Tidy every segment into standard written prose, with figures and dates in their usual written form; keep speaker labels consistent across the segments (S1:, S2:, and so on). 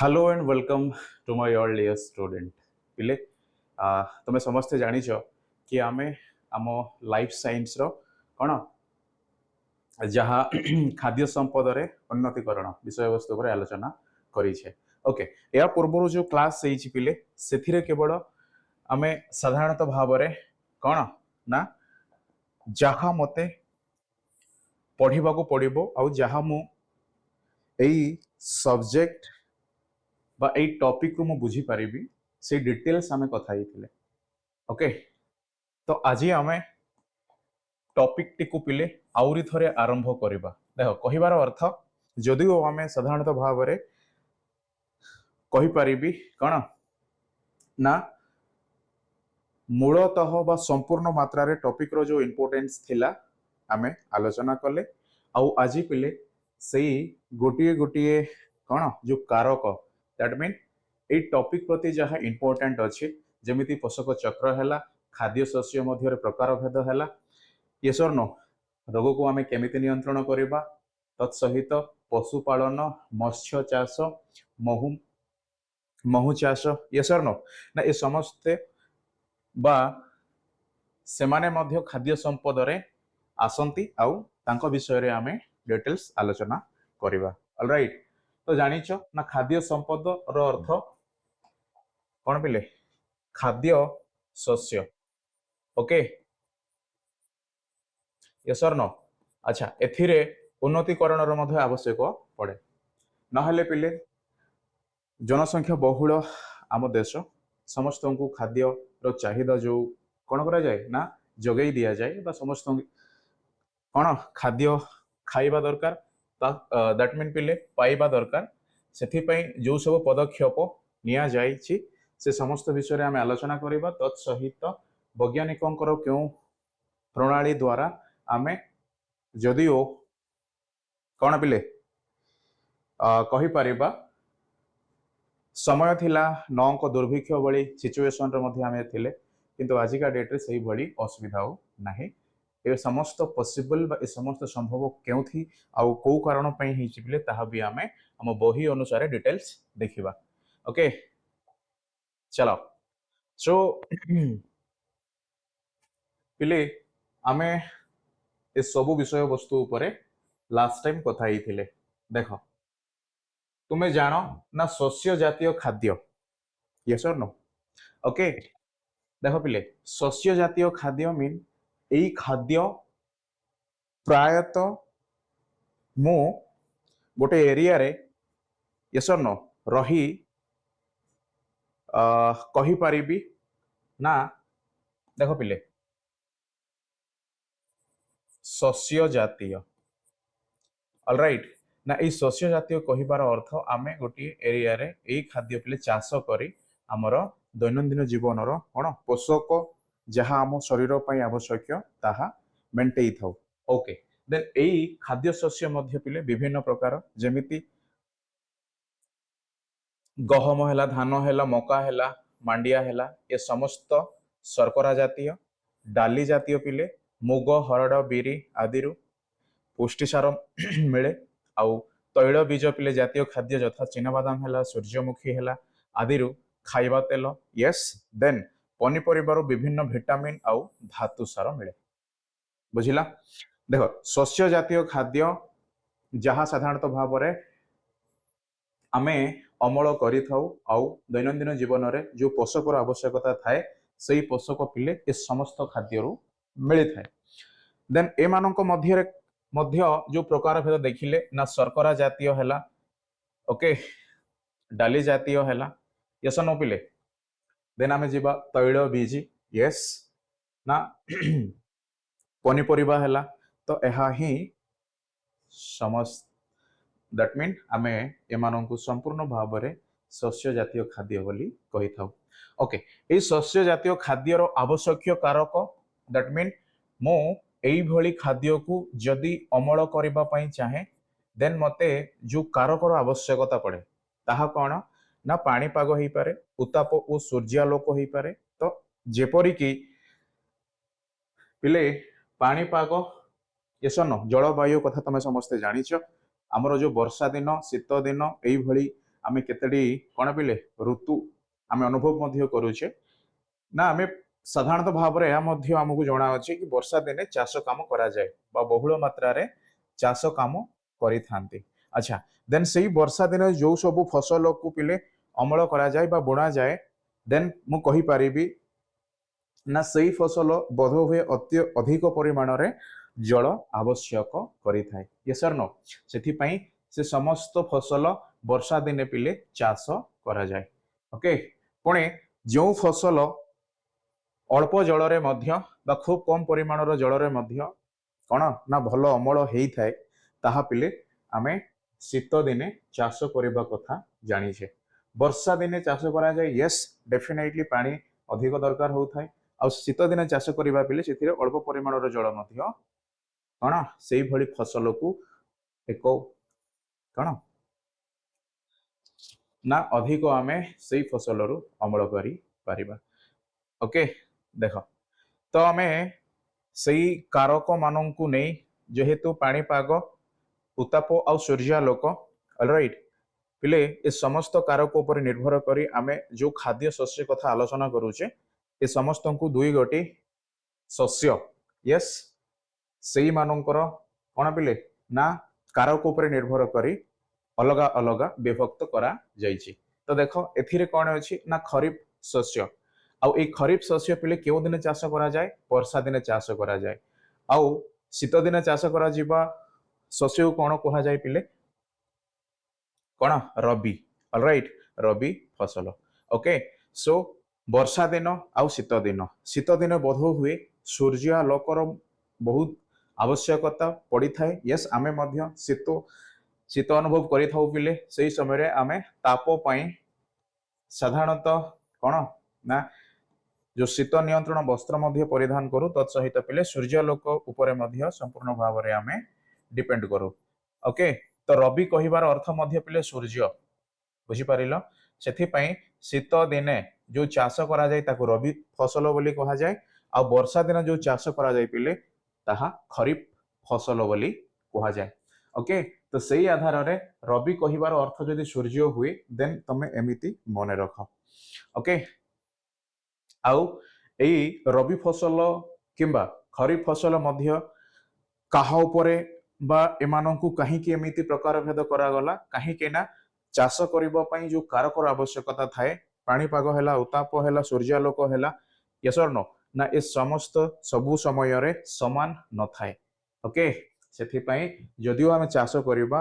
S1: Hello and welcome to my all dear student पिले तुम समस्ते जानिछ कि आमे आम लाइफ साइंस रो कौन जहाँ खाद्य संपद रे उन्नतिकरण विषय वस्तु पर आलोचना करिछे। ओके, या पूर्व जो क्लास होइछि पिले सेथिरे केवल आमे साधारणतः भाव रे कौन ना जहाँ मते पढ़िबा को पड़िबो आ जहाँ मु एई सब्जेक्ट बा एई टॉपिक को मु बुझी परिबी से डिटेल्स आमे कथा हिथिले। ओके, तो आज आम टॉपिक टी को पिले आउरी थरे आरंभ करिबा। देखो कहिबार अर्थ जदिओ आम साधारणतः भाव में कहि परिबी कौन ना मूलतः बा संपूर्ण मात्रा रे टॉपिक रो जो इम्पोर्टेंस थिला आमे आलोचना कले आउ आज पिले सेई गोटिए गोटिए कौन जो कारक दैट मीन ए टॉपिक प्रति जहाँ इम्पोर्टेंट अच्छे जमिति पोषक चक्र है खाद्य शस्य मध्य प्रकार भेद है यस और नो रोग को आम केमिति नियंत्रण करवा तत्सहित पशुपालन मत्स्य चाष महु महु चाष यस और नो ना ये समस्ते बा सेमाने मध्य खाद्य संपद रे आसंती आउ तांको विषय रे आमे डिटेल्स आलोचना करवा। ऑलराइट, तो जानिछ ना खाद्य संपद रो अर्थ कौन पिले खाद्य शस्य। ओके, यस और नो अच्छा एथिरे उन्नतिकरण रो मध्य आवश्यक पड़े नहले पिले जनसंख्या बहुल आम देश समस्त को खाद्य रो चाहिदा जो कौन करा जाए ना जगई दिया जाए बा समस्त कौन खाद्य खाइबा दरकार दैट मीन पिले पाइबा दरकार सेथिपई जो सब पदक्षेप निया जाइछि से समस्त विषय आम आलोचना करबा तत्सहित वैज्ञानिकों क्यों प्रणाली द्वारा आमे जदिओ कौन पिले कहि परिबा समय थिला नौक दुर्भिक्ष भली सिचुएशन रे मध्ये आमे थिले किंतु आजिका डेट रे सही भली असुविधा हो नाही। ए समस्त पॉसिबल बा ए समस्त संभव क्यों थी आउ को कारण पई हिची पिले ताहा भी आमे हम बही अनुसार डिटेल्स देखिबा। ओके चलो सो पिले आमे ए सबु विषय वस्तु उपरे लास्ट टाइम कथा ही थिले। देखो तुम्हें जानो ना शस्य जातीय खाद्य यस और नो। ओके देखो पिले शस्य जातीय खाद्य मीन एई खाद्य प्रायतः मु गोटे एरिया रे यस और नो रही कहि परिबी ना देखो पिले शस्य जातीय ऑलराइट ना ये शस्य जातीय कहिबार अर्थ आमे गोटे एरिया रे एई खाद्य पिले चाष करी आमर दैनंदिन जीवन रो कौन पोषक जहाँ आम शरीर पई आवश्यक ताहा मेंटेई थाउ। ओके देन एई खाद्य शस्य मध्य पिले विभिन्न प्रकार जेमिति गहम है धान है मका है मांडिया है ये समस्त शर्करा जातीय डाली जातीय पिले मुग हरड़ बिरी आदि पुष्टिसार मिले आउ तैल बीज पिले जातीय खाद्य यथा चिनाबादाम है सूर्यमुखी है आदि खाइबा तेल यस देन पनीपरिबार विभिन्न विटामिन आउ धातु सार मिले बुझिला। देखो शस्य जातीय खाद्य जहाँ साधारणतः भाव में आमे अमल करि थाउ आउ दैनंदिन जीवन रे जो पोषक आवश्यकता थाए सही पोषक पिले ए समस्त खाद्य रु मिली थाए। देन ए मानक मध्य जो प्रकार भेद देखिले ना शर्करा जातीय हैला ओके डाली जातीय हैला यस नो पिले देन आमे जिबा तैल बीज यस ना पनीपरिबा हैला तो एहा ही समस्त दैट मीन आमे एमानंकु संपूर्ण भाव में शस्य जातीय खाद्य बोली कहि थाउ। ओके ए शस्य जातीय खाद्यर आवश्यक कारक दैट मीन मो एई भली खाद्य को जदि अमल करिबा पई चाहे देन मते जो कारकर आवश्यकता पड़े ताहा कौन ना पाणीपाग हो पारे उत्ताप और सूर्यालोक हो पारे तो जेपरी कि पिले पाणीपाग यस न जलवायु कथा तुम समस्ते जानिछ आमर जो वर्षा दिन शीत दिन यही आमे केतेडी कोन पिले ऋतु आमे अनुभव मध्य करूचे ना आमे साधारणतः भाव रे मध्य हमकु जणा अछि कि वर्षा दिने चाष काम करा जाय बा बहुल मात्रा रे चाष काम करि थांती। अच्छा देन सेही वर्षा दिने जो सब फसल को पिले अमल करा जाय बा बुणा जाय देन मु कहि परिबी ना सेही फसल बोध हुए अति अधिक परिमाण रे जल आवश्यक करि थाए। यस और नो सेथि पई से समस्त फसल वर्षा दिने पिले चाष करा जाय। ओके पुणे जो फसल अल्प जल रे मध्य बा खूब कम परिमाण जल रे मध्य कौन ना भल अमल हेई थाए ताहा पिले आमे शीत दिने चाष करबा कथा जानिछे। वर्षा दिने चाष करा जाय यस डेफिनेटली पानी अधिक दरकार होउथाय आ शीत दिने चाष करबा पिले सेथिरे अल्प परिमाण जल मध्य कौन सेही भली फसल को एक कौन ना अधिक आमे सेही फसल रु अमल करी परिबा। ओके देख तो आमे सेही कारक माननकु नै जेहेतु पाणीपाग उताप आ सूर्यालोक ऑलराइट पिले ए समस्त कारक उपर निर्भर करी आमे जो खाद्य शस्य कथा आलोचना करूचे ए समस्त को दुई गोटी शस्य यस सेही मानकर कोन पिले ना कारक उपर निर्भर करी अलगा अलगा विभक्त करा जाइछि। तो देखो एथिरे कोन अछि ना खरीफ शस्य आउ ए खरीफ शस्य पिले केउ दिने चाष करा जाय वर्षा दिने चाष करा जाय आउ शीत दिने चाष करा जिबा शस्य को कोन कहा जाय पिले कोन रबी ऑलराइट रबी फसल। ओके सो वर्षा दिन आउ शीत दिन बोध हुए सूर्यालोकर बहुत आवश्यकता पड़ी थाए। यस आमे मध्य शीत अनुभव करि थाउ पिले सेही समय रे आमे ताप पई साधारणतः कोन ना जो शीत नियंत्रण वस्त्र मध्य परिधान करू तत्सहित पिले सूर्यालोक उपरे मध्य संपूर्ण भाव रे आमे डिपेंड करू। ओके तो रबी कहिबार अर्थ मध्य पिले सूर्य बुझी पारिलो सेथि पई शीत दिने जो चाष करा जाय ताको रबी फसल बोली कहा जाय आ वर्षा दिन जो चाष करा जाय पिले ताहा खरीफ फसल बोली कहा जाय। ओके तो सेही आधार रे रबी कहिबार अर्थ जदि सूर्य हुए देन तमे एमिति मने रख। ओके आउ एई रबी फसल किंबा खरीफ फसल मध्य काहा उपरे बा एमानंकु काहे कि एमिति प्रकार भेद करा गला काहे कि ना चाष करिबा पई जो कारकर आवश्यकता थाए पाणीपाग हैला उताप हैला सूर्यालोक हैला यस और नो ना ए समस्त सबु समय रे समान न थाए। ओके सेथि पई जदियो आमे चाष करिबा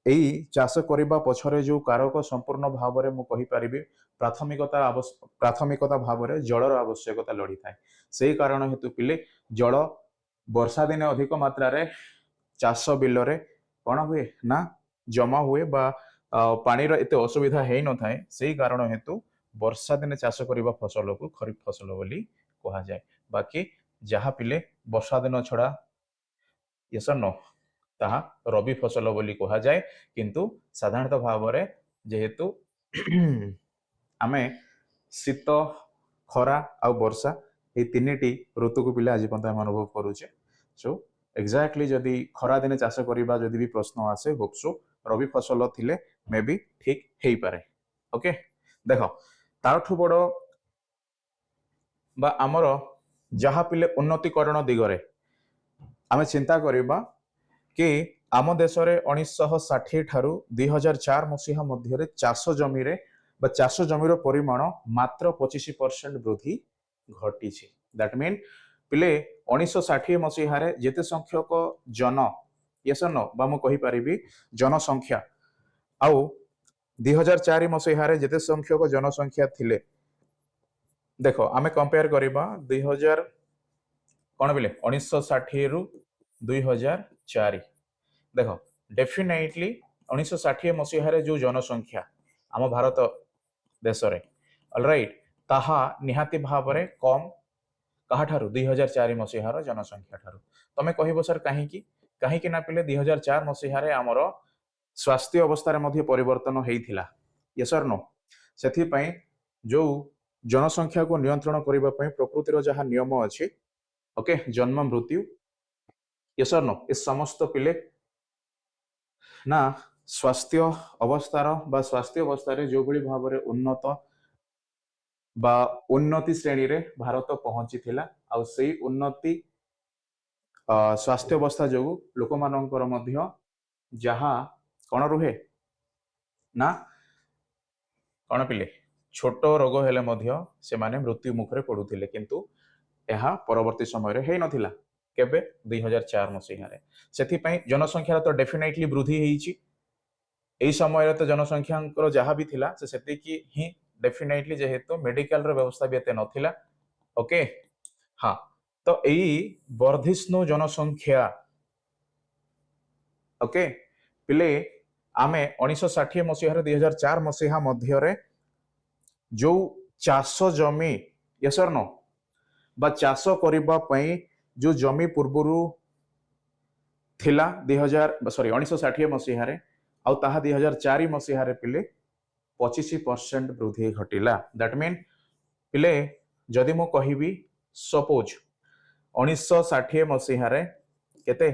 S1: एई चाष करिबा पछरे जो कारक संपूर्ण भाव रे मु कहि परिबे प्राथमिकता भाव रे जलर आवश्यकता लड़ी थाए। सेही कारण हेतु पिले जल वर्षा दिने अधिक मात्रा रे चाष बिल रे कोन हुए ना जमा हुए बा पानी रो एते असुविधा हेई न थाए सेही कारण हेतु वर्षा दिने चाष करिबा फसल को खरीफ फसल बोली कहा जाय। बाकी जहा पिले वर्षा दिन छड़ा यस नो ताहा रबी फसल बोली कहा जाय किंतु साधारणतः भाव रे जेहेतु आमे शीत खरा आ वर्षा ए तीनिटी ऋतु को पिले आज पर्यंत हम अनुभव करूचे। सो एक्जाक्टली जदि खरा दिने चाष करिबा जदि भी प्रश्न आसे होप्सो रबी फसल थिले मे बी ठीक हेई पारे। ओके देखो तारठु बड़ बा आमर जहा पिले उन्नतिकरण दिगरे आमे चिंता करिबा कि आम देश रे 1960 ठारू 2004 मसीहा मध्य चाष जमी रे बा चाष जमीर परिमाण मात्र 25% वृद्धि घटी। दैट मीन पिले 1960 मसीह जेते संख्यक जन यस नो बा मु कहि परिबी जनसंख्या आउ 2004 मसीह जेते संख्यक जनसंख्या थिले देखो आमे कंपेयर करिबा 2000 कोन बिले 1960 रु 2004 देखो डेफिनेटली 1960 मसीह जो जनसंख्या आम भारत देश रे ऑलराइट ताहा निहाती भाव रे कम कहा ठारू 2004 मसीहार जनसंख्या ठारू तमे कहिबो सर काहे कि ना पिले 2004 मसीहारे हमर स्वास्थ्य अवस्था रे मध्ये परिवर्तन हेइथिला यस और नो सेथि पई जो जनसंख्या को नियंत्रण करिबा पई प्रकृति रो जहा नियम अछि ओके जन्म मृत्यु यस और नो ए समस्त पिले ना स्वास्थ्य अवस्थार बा स्वास्थ्य अवस्था जो भली भाव में उन्नत बा उन्नति श्रेणी रे भारत पहुंची थिला आ सेई उन्नति स्वास्थ्य अवस्था जो लोक मानकर मध्य जहा कौन रुहे ना कौन पिले छोट रोग हेले मध्य से माने मृत्यु मुखरे पड़ुथिले किंतु यह परवर्ती समय रे नथिला केबे 2004 मसीहा रे सेथिपई जनसंख्या तो डेफिनेटली वृद्धि हेइची एई समय रे तो जनसंख्या जहाँ भी थिला से सेतिकी ही डेफिनेटली जेहेतु मेडिकल रो व्यवस्था भी एते नथिला ओके हाँ तो एई वर्धिष्णु जनसंख्या ओके पिले आमे 1960 मसीहा 2004 मसीहा मध्य जो चाष जमी यस और नो बा चाष करिबा पई जो जमी पूर्वरु थिला 1960 मसीहा आउ ताहा 2004 मसीहा पिले 25% वृद्धि घटिला दैट मीन पिले जदि मु कहिबी सपोज 1960 मसीहा केते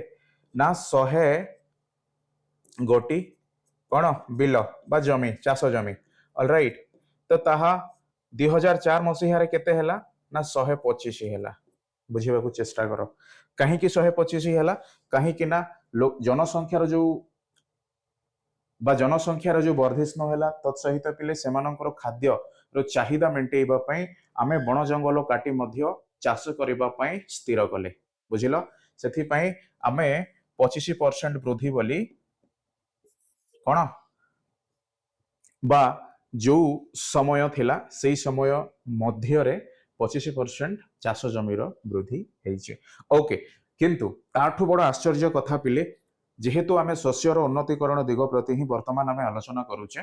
S1: ना 100 गोटी कौन बिल बा जमी चाष जमी ऑलराइट तो ताहा 2004 मसीहा केते हैला ना 125 हैला बुझिबा को चेष्टा करो कहीं 125 हैला कहीं ना जनसंख्यार जो बा जनसंख्यार जो वर्धिष्णु हैला तत्सहित पिले सेमानकर खाद्य रो चाहिदा मेंटेइबा पई आमे बण जंगल काटी मध्य चाष करिबा पई स्थिर कले बुझिलो सेथि पई आमे 25% वृद्धि बोली कौन बा जो समय थिला सेई समय मध्य रे 25% चाष जमीर वृद्धि हेइचे ओके किंतु ताठु बड़ आश्चर्य कथा पिले जेहेतु आमे शस्यर उन्नतिकरण दिग प्रति ही वर्तमान आमे आलोचना करूचे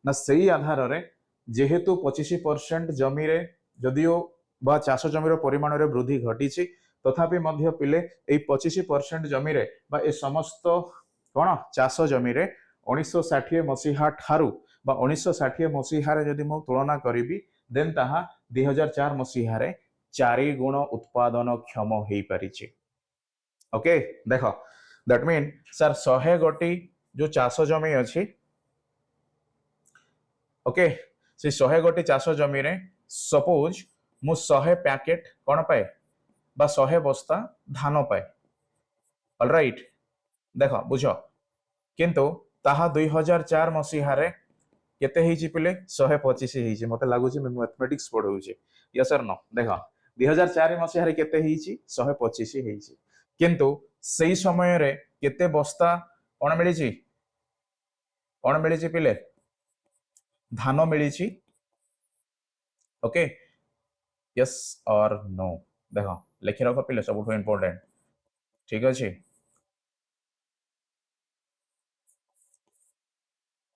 S1: ना सेई आधार रे जेहेतु 25% जमी रे जदियो बा चाष जमीर परिमाण रे वृद्धि घटीची तथापि मध्य पिले एई 25% जमी रे बा ए समस्त कोन चाष जमी रे 1960 मसीहा ठारू बा 1960 मसीहा रे जदि मु तुलना करिबी देन ताहा 2004 मसीहा रे 4 गुण उत्पादन क्षम हेई परिची ओके देखो दैट मीन सर 100 गोटी जो चाष जमी अछि ओके से 100 गोटी चाष जमी रे सपोज मु 100 पैकेट कोन पाए बा 100 बस्ता धान पाए ऑलराइट देखो बुझो किंतु ताहा 2004 मसीहा रे केते हेइची पिले 125 हेइची मते लागुची मैं मैथमेटिक्स पढौची यस और नो देखो 2004 मसीहा रे केते हेइची 125 हेइची किंतु सेई समय रे केते बस्ता कोन मिलिची पिले धान मिलिची ओके यस और नो देखो लिखि रखो पिले सब इंपोर्टेंट ठीक अछि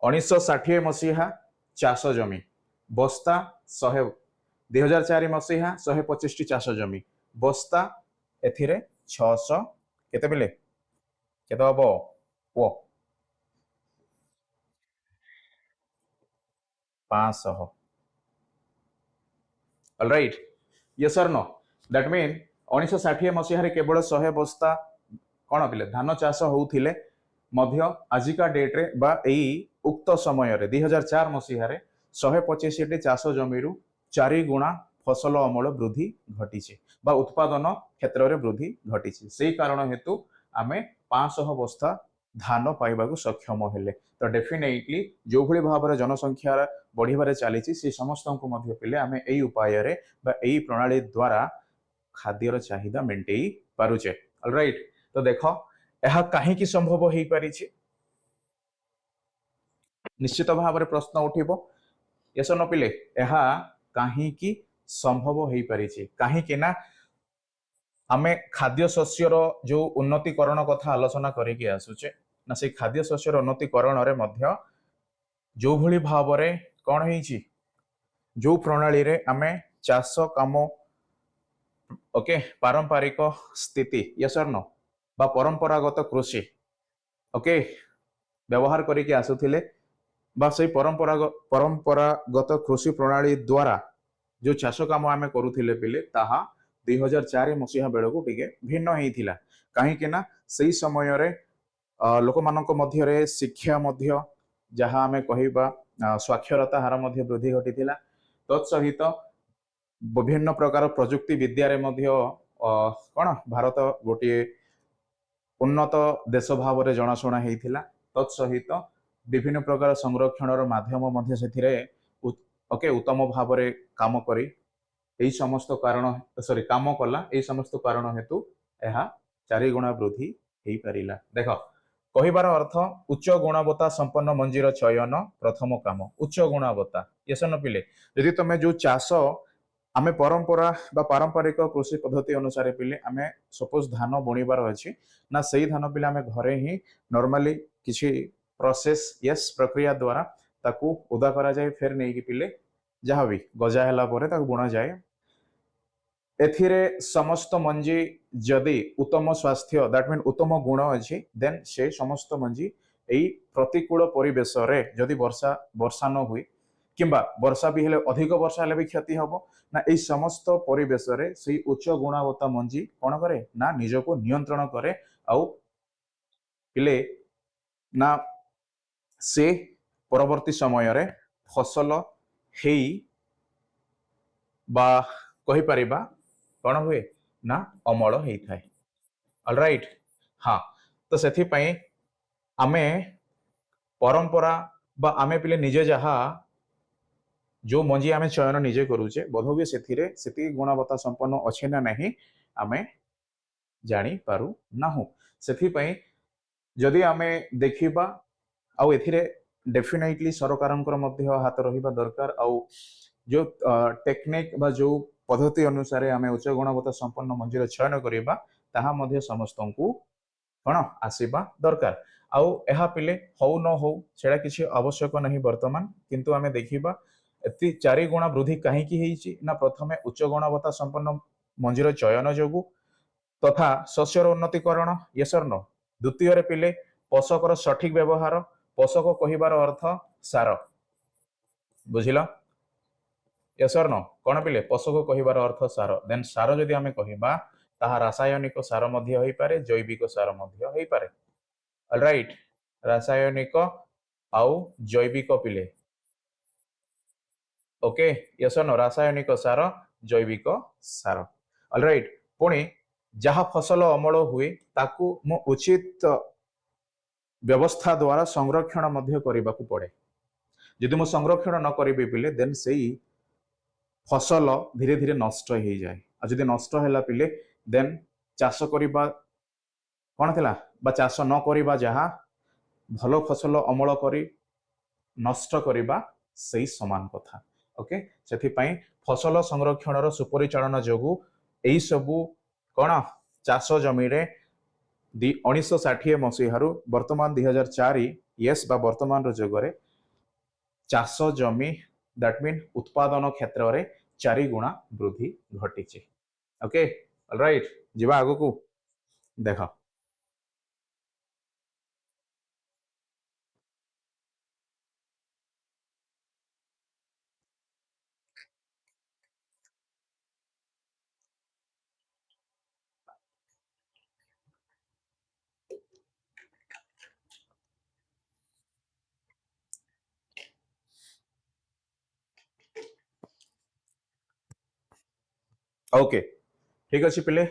S1: 1960 मसीहा चाष जमी बस्ता 100 2004 मसीहा 125 टी चाष जमी बस्ता एथिरे 600 केते पिले केते हबो ओ 500 alright yes or know that mean 1960 मसीहा केवल 100 बस्ता कौन पिले धान चाष होउथिले मध्य आजिका डेट रे बा एई उक्त समय रे 2004 मसीहा रे 125 टी चाष जमी 4 गुणा फसल अमल वृद्धि घटी बा उत्पादन क्षेत्र में वृद्धि घटी से कारण हेतु आमे 500 बस्ता धान पाइबा सक्षम हेले तो डेफिनेटली जो भली भाव में जनसंख्या बढ़िबारे चली से समस्त को मध्य पिले आमे एई उपाय रे बा एई प्रणाली द्वारा खाद्यर चाहिदा मेंटेई पारुचे ऑलराइट तो देखो यह कहीं संभव हो पारि निश्चित भाव में प्रश्न उठिबो यस न पिले यह कहीं संभव हो पारि कहीं ना आमे खाद्य शस्यर जो उन्नतिकरण कथा आलोचना करिके आसुचे ना से खाद्य शस्यर उन्नतिकरण रे मध्य जो भली भाव में कौन है जो प्रणाली रे आमे चाष काम ओके पारंपरिक स्थिति यस और नो बा परंपरागत कृषि ओके व्यवहार करके आसुथिले बा से परंपरागत कृषि प्रणाली द्वारा जो चाष काम आमे करूथिले पिले ताहा 2004 मसीहा बेलू टिके भिन्न होइथिला कहीं ना सही समय रे ଲୋକମାନଙ୍କ ମଧ୍ୟରେ ଶିକ୍ଷା ମଧ୍ୟ ଯାହା ଆମେ କହିବା ସ୍ୱାକ୍ଷରତା ହାର ମଧ୍ୟ ବୃଦ୍ଧି ଘଟିଥିଲା। ତତ୍ ସହିତ ବିଭିନ୍ନ ପ୍ରକାର ପ୍ରଯୁକ୍ତି ବିଦ୍ୟାରେ ମଧ୍ୟ କ'ଣ ଭାରତ ଗୋଟିଏ ଉନ୍ନତ ଦେଶ ଭାବରେ ଜଣାଶୁଣା ହେଇଥିଲା। ତତ୍ ସହିତ ବିଭିନ୍ନ ପ୍ରକାର ସଂରକ୍ଷଣର ମାଧ୍ୟମ ମଧ୍ୟ ସେଥିରେ ଉତ୍ତମ ଭାବରେ କାମ କରି ଏହି ସମସ୍ତ କାରଣ କାମ କଲା। ଏହି ସମସ୍ତ କାରଣ ହେତୁ ଏହା 4 ଗୁଣା ବୃଦ୍ଧି ହେଇପାରିଲା। ଦେଖ, କହିବାର ଅର୍ଥ ଉଚ୍ଚ ଗୁଣବତ୍ତା ସମ୍ପନ୍ନ ମଞ୍ଜିର ଚୟନ ପ୍ରଥମ କାମ। ଉଚ୍ଚ ଗୁଣବତ୍ତା ଏସନ ପିଲେ, ଯଦି ତମେ ଯୋଉ ଚାଷ ଆମେ ପରମ୍ପରା ବା ପାରମ୍ପରିକ କୃଷି ପଦ୍ଧତି ଅନୁସାରେ ପିଲେ ଆମେ ସପୋଜ ଧାନ ବୁଣିବାର ଅଛି ନା, ସେଇ ଧାନ ପିଲେ ଆମେ ଘରେ ହିଁ ନର୍ମାଲି କିଛି ପ୍ରୋସେସ ପ୍ରକ୍ରିୟା ଦ୍ୱାରା ତାକୁ ଓଦା କରାଯାଏ, ଫେର ନେଇକି ପିଲେ ଯାହା ବି ଗଜା ହେଲା ପରେ ତାକୁ ବୁଣାଯାଏ। ଏଥିରେ ସମସ୍ତ ମଞ୍ଜି ଯଦି ଉତ୍ତମ ସ୍ୱାସ୍ଥ୍ୟ ଦ୍ୟାଟ୍ ମିନ୍ ଉତ୍ତମ ଗୁଣ ଅଛି, ଦେନ୍ ସେ ସମସ୍ତ ମଞ୍ଜି ଏଇ ପ୍ରତିକୂଳ ପରିବେଶରେ ଯଦି ବର୍ଷା ନ ହୁଏ କିମ୍ବା ବର୍ଷା ବି ହେଲେ ଅଧିକ ବର୍ଷା ହେଲେ ବି କ୍ଷତି ହବ ନା, ଏଇ ସମସ୍ତ ପରିବେଶରେ ସେଇ ଉଚ୍ଚ ଗୁଣବତ୍ତା ମଞ୍ଜି କ'ଣ କରେ ନା ନିଜକୁ ନିୟନ୍ତ୍ରଣ କରେ। ଆଉ ପିଲେ ନା ସେ ପରବର୍ତ୍ତୀ ସମୟରେ ଫସଲ ହେଇ ବା କହିପାରିବା କ'ଣ ହୁଏ ନା ଅମଳ ହେଇଥାଏ। ଅଲରାଇଟ୍, ହଁ। ତ ସେଥିପାଇଁ ଆମେ ପରମ୍ପରା ବା ଆମେ ପିଲେ ନିଜେ ଯାହା ଯୋଉ ମଞ୍ଜି ଆମେ ଚୟନ ନିଜେ କରୁଛେ, ବୋଧହୁଏ ସେଥିରେ ସେତିକି ଗୁଣବତ୍ତା ସମ୍ପନ୍ନ ଅଛି ନା ନାହିଁ ଆମେ ଜାଣିପାରୁ ନାହୁଁ। ସେଥିପାଇଁ ଯଦି ଆମେ ଦେଖିବା, ଆଉ ଏଥିରେ ଡେଫିନେଟଲି ସରକାରଙ୍କର ମଧ୍ୟ ହାତ ରହିବା ଦରକାର। ଆଉ ଯୋଉ ଟେକ୍ନିକ ବା ଯୋଉ ପଦ୍ଧତି ଅନୁସାରେ ଆମେ ଉଚ୍ଚ ଗୁଣବତ୍ତା ସମ୍ପନ୍ନ ମଞ୍ଜିର ଚୟନ କରିବା, ତାହା ମଧ୍ୟ ସମସ୍ତଙ୍କୁ କ'ଣ ଆସିବା ଦରକାର। ଆଉ ଏହା ପିଲେ ହଉ ନ ହଉ ସେଇଟା କିଛି ଆବଶ୍ୟକ ନାହିଁ ବର୍ତ୍ତମାନ, କିନ୍ତୁ ଆମେ ଦେଖିବା ଏତି 4 ଗୁଣା ବୃଦ୍ଧି କାହିଁକି ହେଇଛି ନା, ପ୍ରଥମେ ଉଚ୍ଚ ଗୁଣବତ୍ତା ସମ୍ପନ୍ନ ମଞ୍ଜିର ଚୟନ ଯୋଗୁ ତଥା ଶସ୍ୟର ଉନ୍ନତିକରଣ, ୟେସ୍ ଅର୍ ନୋ। ଦ୍ୱିତୀୟରେ ପିଲେ ପୋଷକର ସଠିକ ବ୍ୟବହାର। ପୋଷକ କହିବାର ଅର୍ଥ ସାର, ବୁଝିଲ? ୟେସ୍ ଅର୍ ନୋ। କ'ଣ ପିଲେ ପୋଷକ କହିବାର ଅର୍ଥ ସାର। ଦେନ୍ ସାର ଯଦି ଆମେ କହିବା ତାହା ରାସାୟନିକ ସାର ମଧ୍ୟ ହେଇପାରେ, ଜୈବିକ ସାର ମଧ୍ୟ ହେଇପାରେ। ଅଲରାଇଟ୍, ରାସାୟନିକ ଆଉ ଜୈବିକ ପିଲେ, ଓକେ, ୟେସ୍ ଅର୍ ନୋ। ରାସାୟନିକ ସାର, ଜୈବିକ ସାର। ଅଲରାଇଟ୍, ପୁଣି ଯାହା ଫସଲ ଅମଳ ହୁଏ ତାକୁ ମୁଁ ଉଚିତ ବ୍ୟବସ୍ଥା ଦ୍ୱାରା ସଂରକ୍ଷଣ ମଧ୍ୟ କରିବାକୁ ପଡ଼େ। ଯଦି ମୁଁ ସଂରକ୍ଷଣ ନ କରିବି ପିଲେ ଦେନ୍ ସେଇ ଫସଲ ଧୀରେ ଧୀରେ ନଷ୍ଟ ହେଇଯାଏ। ଆଉ ଯଦି ନଷ୍ଟ ହେଲା ପିଲେ ଦେନ୍ ଚାଷ କରିବା କ'ଣ ଥିଲା, ବା ଚାଷ ନ କରିବା ଯାହା ଭଲ ଫସଲ ଅମଳ କରି ନଷ୍ଟ କରିବା ସେଇ ସମାନ କଥା। ଓକେ, ସେଥିପାଇଁ ଫସଲ ସଂରକ୍ଷଣର ସୁପରିଚାଳନା ଯୋଗୁଁ ଏଇ ସବୁ କ'ଣ ଚାଷ ଜମିରେ 1960 ମସିହାରୁ ବର୍ତ୍ତମାନ 2004 ବା ବର୍ତ୍ତମାନର ଯୁଗରେ ଚାଷ ଜମି ଦ୍ୟାଟ୍ ମିନ୍ ଉତ୍ପାଦନ କ୍ଷେତ୍ରରେ 4 ଗୁଣା ବୃଦ୍ଧି ଘଟିଛି। ଓକେ, ଅଲରାଇଟ୍, ଯିବା ଆଗକୁ। ଦେଖ, ଓକେ, ଠିକ ଅଛି ପିଲେ।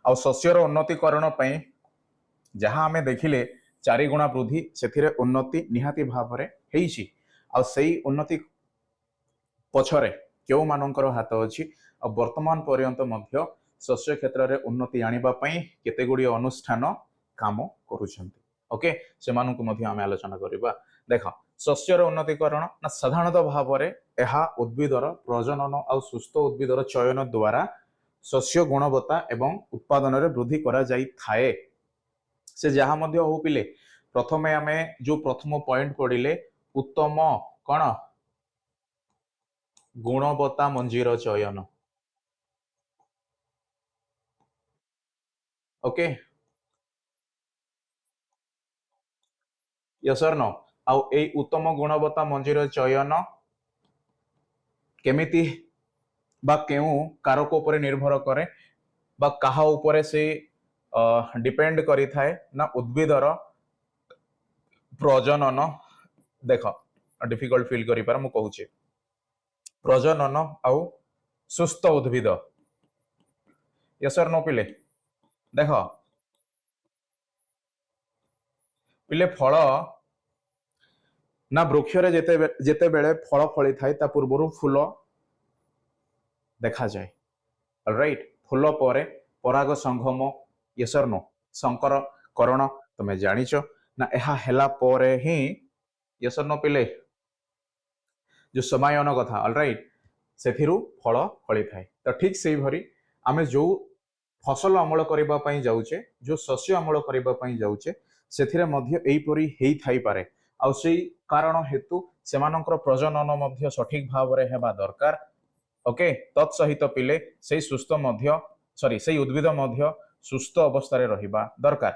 S1: ଆଉ ଶସ୍ୟର ଉନ୍ନତିକରଣ ପାଇଁ ଯାହା ଆମେ ଦେଖିଲେ 4 ଗୁଣା ବୃଦ୍ଧି, ସେଥିରେ ଉନ୍ନତି ନିହାତି ଭାବରେ ହେଇଛି। ଆଉ ସେଇ ଉନ୍ନତି ପଛରେ କେଉଁମାନଙ୍କର ହାତ ଅଛି, ଆଉ ବର୍ତ୍ତମାନ ପର୍ଯ୍ୟନ୍ତ ମଧ୍ୟ ଶସ୍ୟ କ୍ଷେତ୍ରରେ ଉନ୍ନତି ଆଣିବା ପାଇଁ କେତେ ଗୁଡ଼ିଏ ଅନୁଷ୍ଠାନ କାମ କରୁଛନ୍ତି। ଓକେ, ସେମାନଙ୍କୁ ମଧ୍ୟ ଆମେ ଆଲୋଚନା କରିବା। ଦେଖ, ଶସ୍ୟର ଉନ୍ନତିକରଣ ନା ସାଧାରଣତଃ ଭାବରେ ଏହା ଉଦ୍ଭିଦର ପ୍ରଜନନ ଆଉ ସୁସ୍ଥ ଉଦ୍ଭିଦର ଚୟନ ଦ୍ୱାରା ଶସ୍ୟ ଗୁଣବତ୍ତା ଏବଂ ଉତ୍ପାଦନରେ ବୃଦ୍ଧି କରାଯାଇଥାଏ। ସେ ଯାହା ମଧ୍ୟ ହଉ ପିଲେ, ପ୍ରଥମେ ଆମେ ଯୋଉ ପ୍ରଥମ ପଏଣ୍ଟ ପଢିଲେ ଉତ୍ତମ କ'ଣ ଗୁଣବତ୍ତା ମଞ୍ଜିର ଚୟନ। ଓକେ, ୟେସ୍ ଅର୍ ନୋ। ଆଉ ଏଇ ଉତ୍ତମ ଗୁଣବତ୍ତା ମଞ୍ଜିର ଚୟନ କେମିତି ବା କେଉଁ କାରକ ଉପରେ ନିର୍ଭର କରେ ବା କାହା ଉପରେ ସେ डिपेंड करी थाए ना उद्भिदर प्रजनन देख डिफिकल्ट फील करि पार मु कहूची प्रजनन आउ सुस्थ उद्भिद यस और नो पिले देख पिले फल ना वृक्ष रे जेते बेले फल फली थाए ता पूर्वरु फूल देखा जाए राइट फूल पर पराग संगम यस और नो संकर करण तुम जानिच ना यह हेला परे ही यस और नो पिले जो समायन कथा ऑलराइट सेथिरु फल फली थाए तो ठीक से भरी आमे जो फसल अमल करबा पई जाउचे जो शस्य अमल करबा पई जाउचे सेथिरे मध्य एइपरि हेइ थाई पारे आ सेई कारण हेतु सेमानकर प्रजनन मध्य सठिक भाव रे हेबा दरकार ओके तत्सहित पिले सेई सुस्थ मध्य सॉरी सेई उद्भिद मध्य सुस्थ अवस्था रे रहिबा दरकार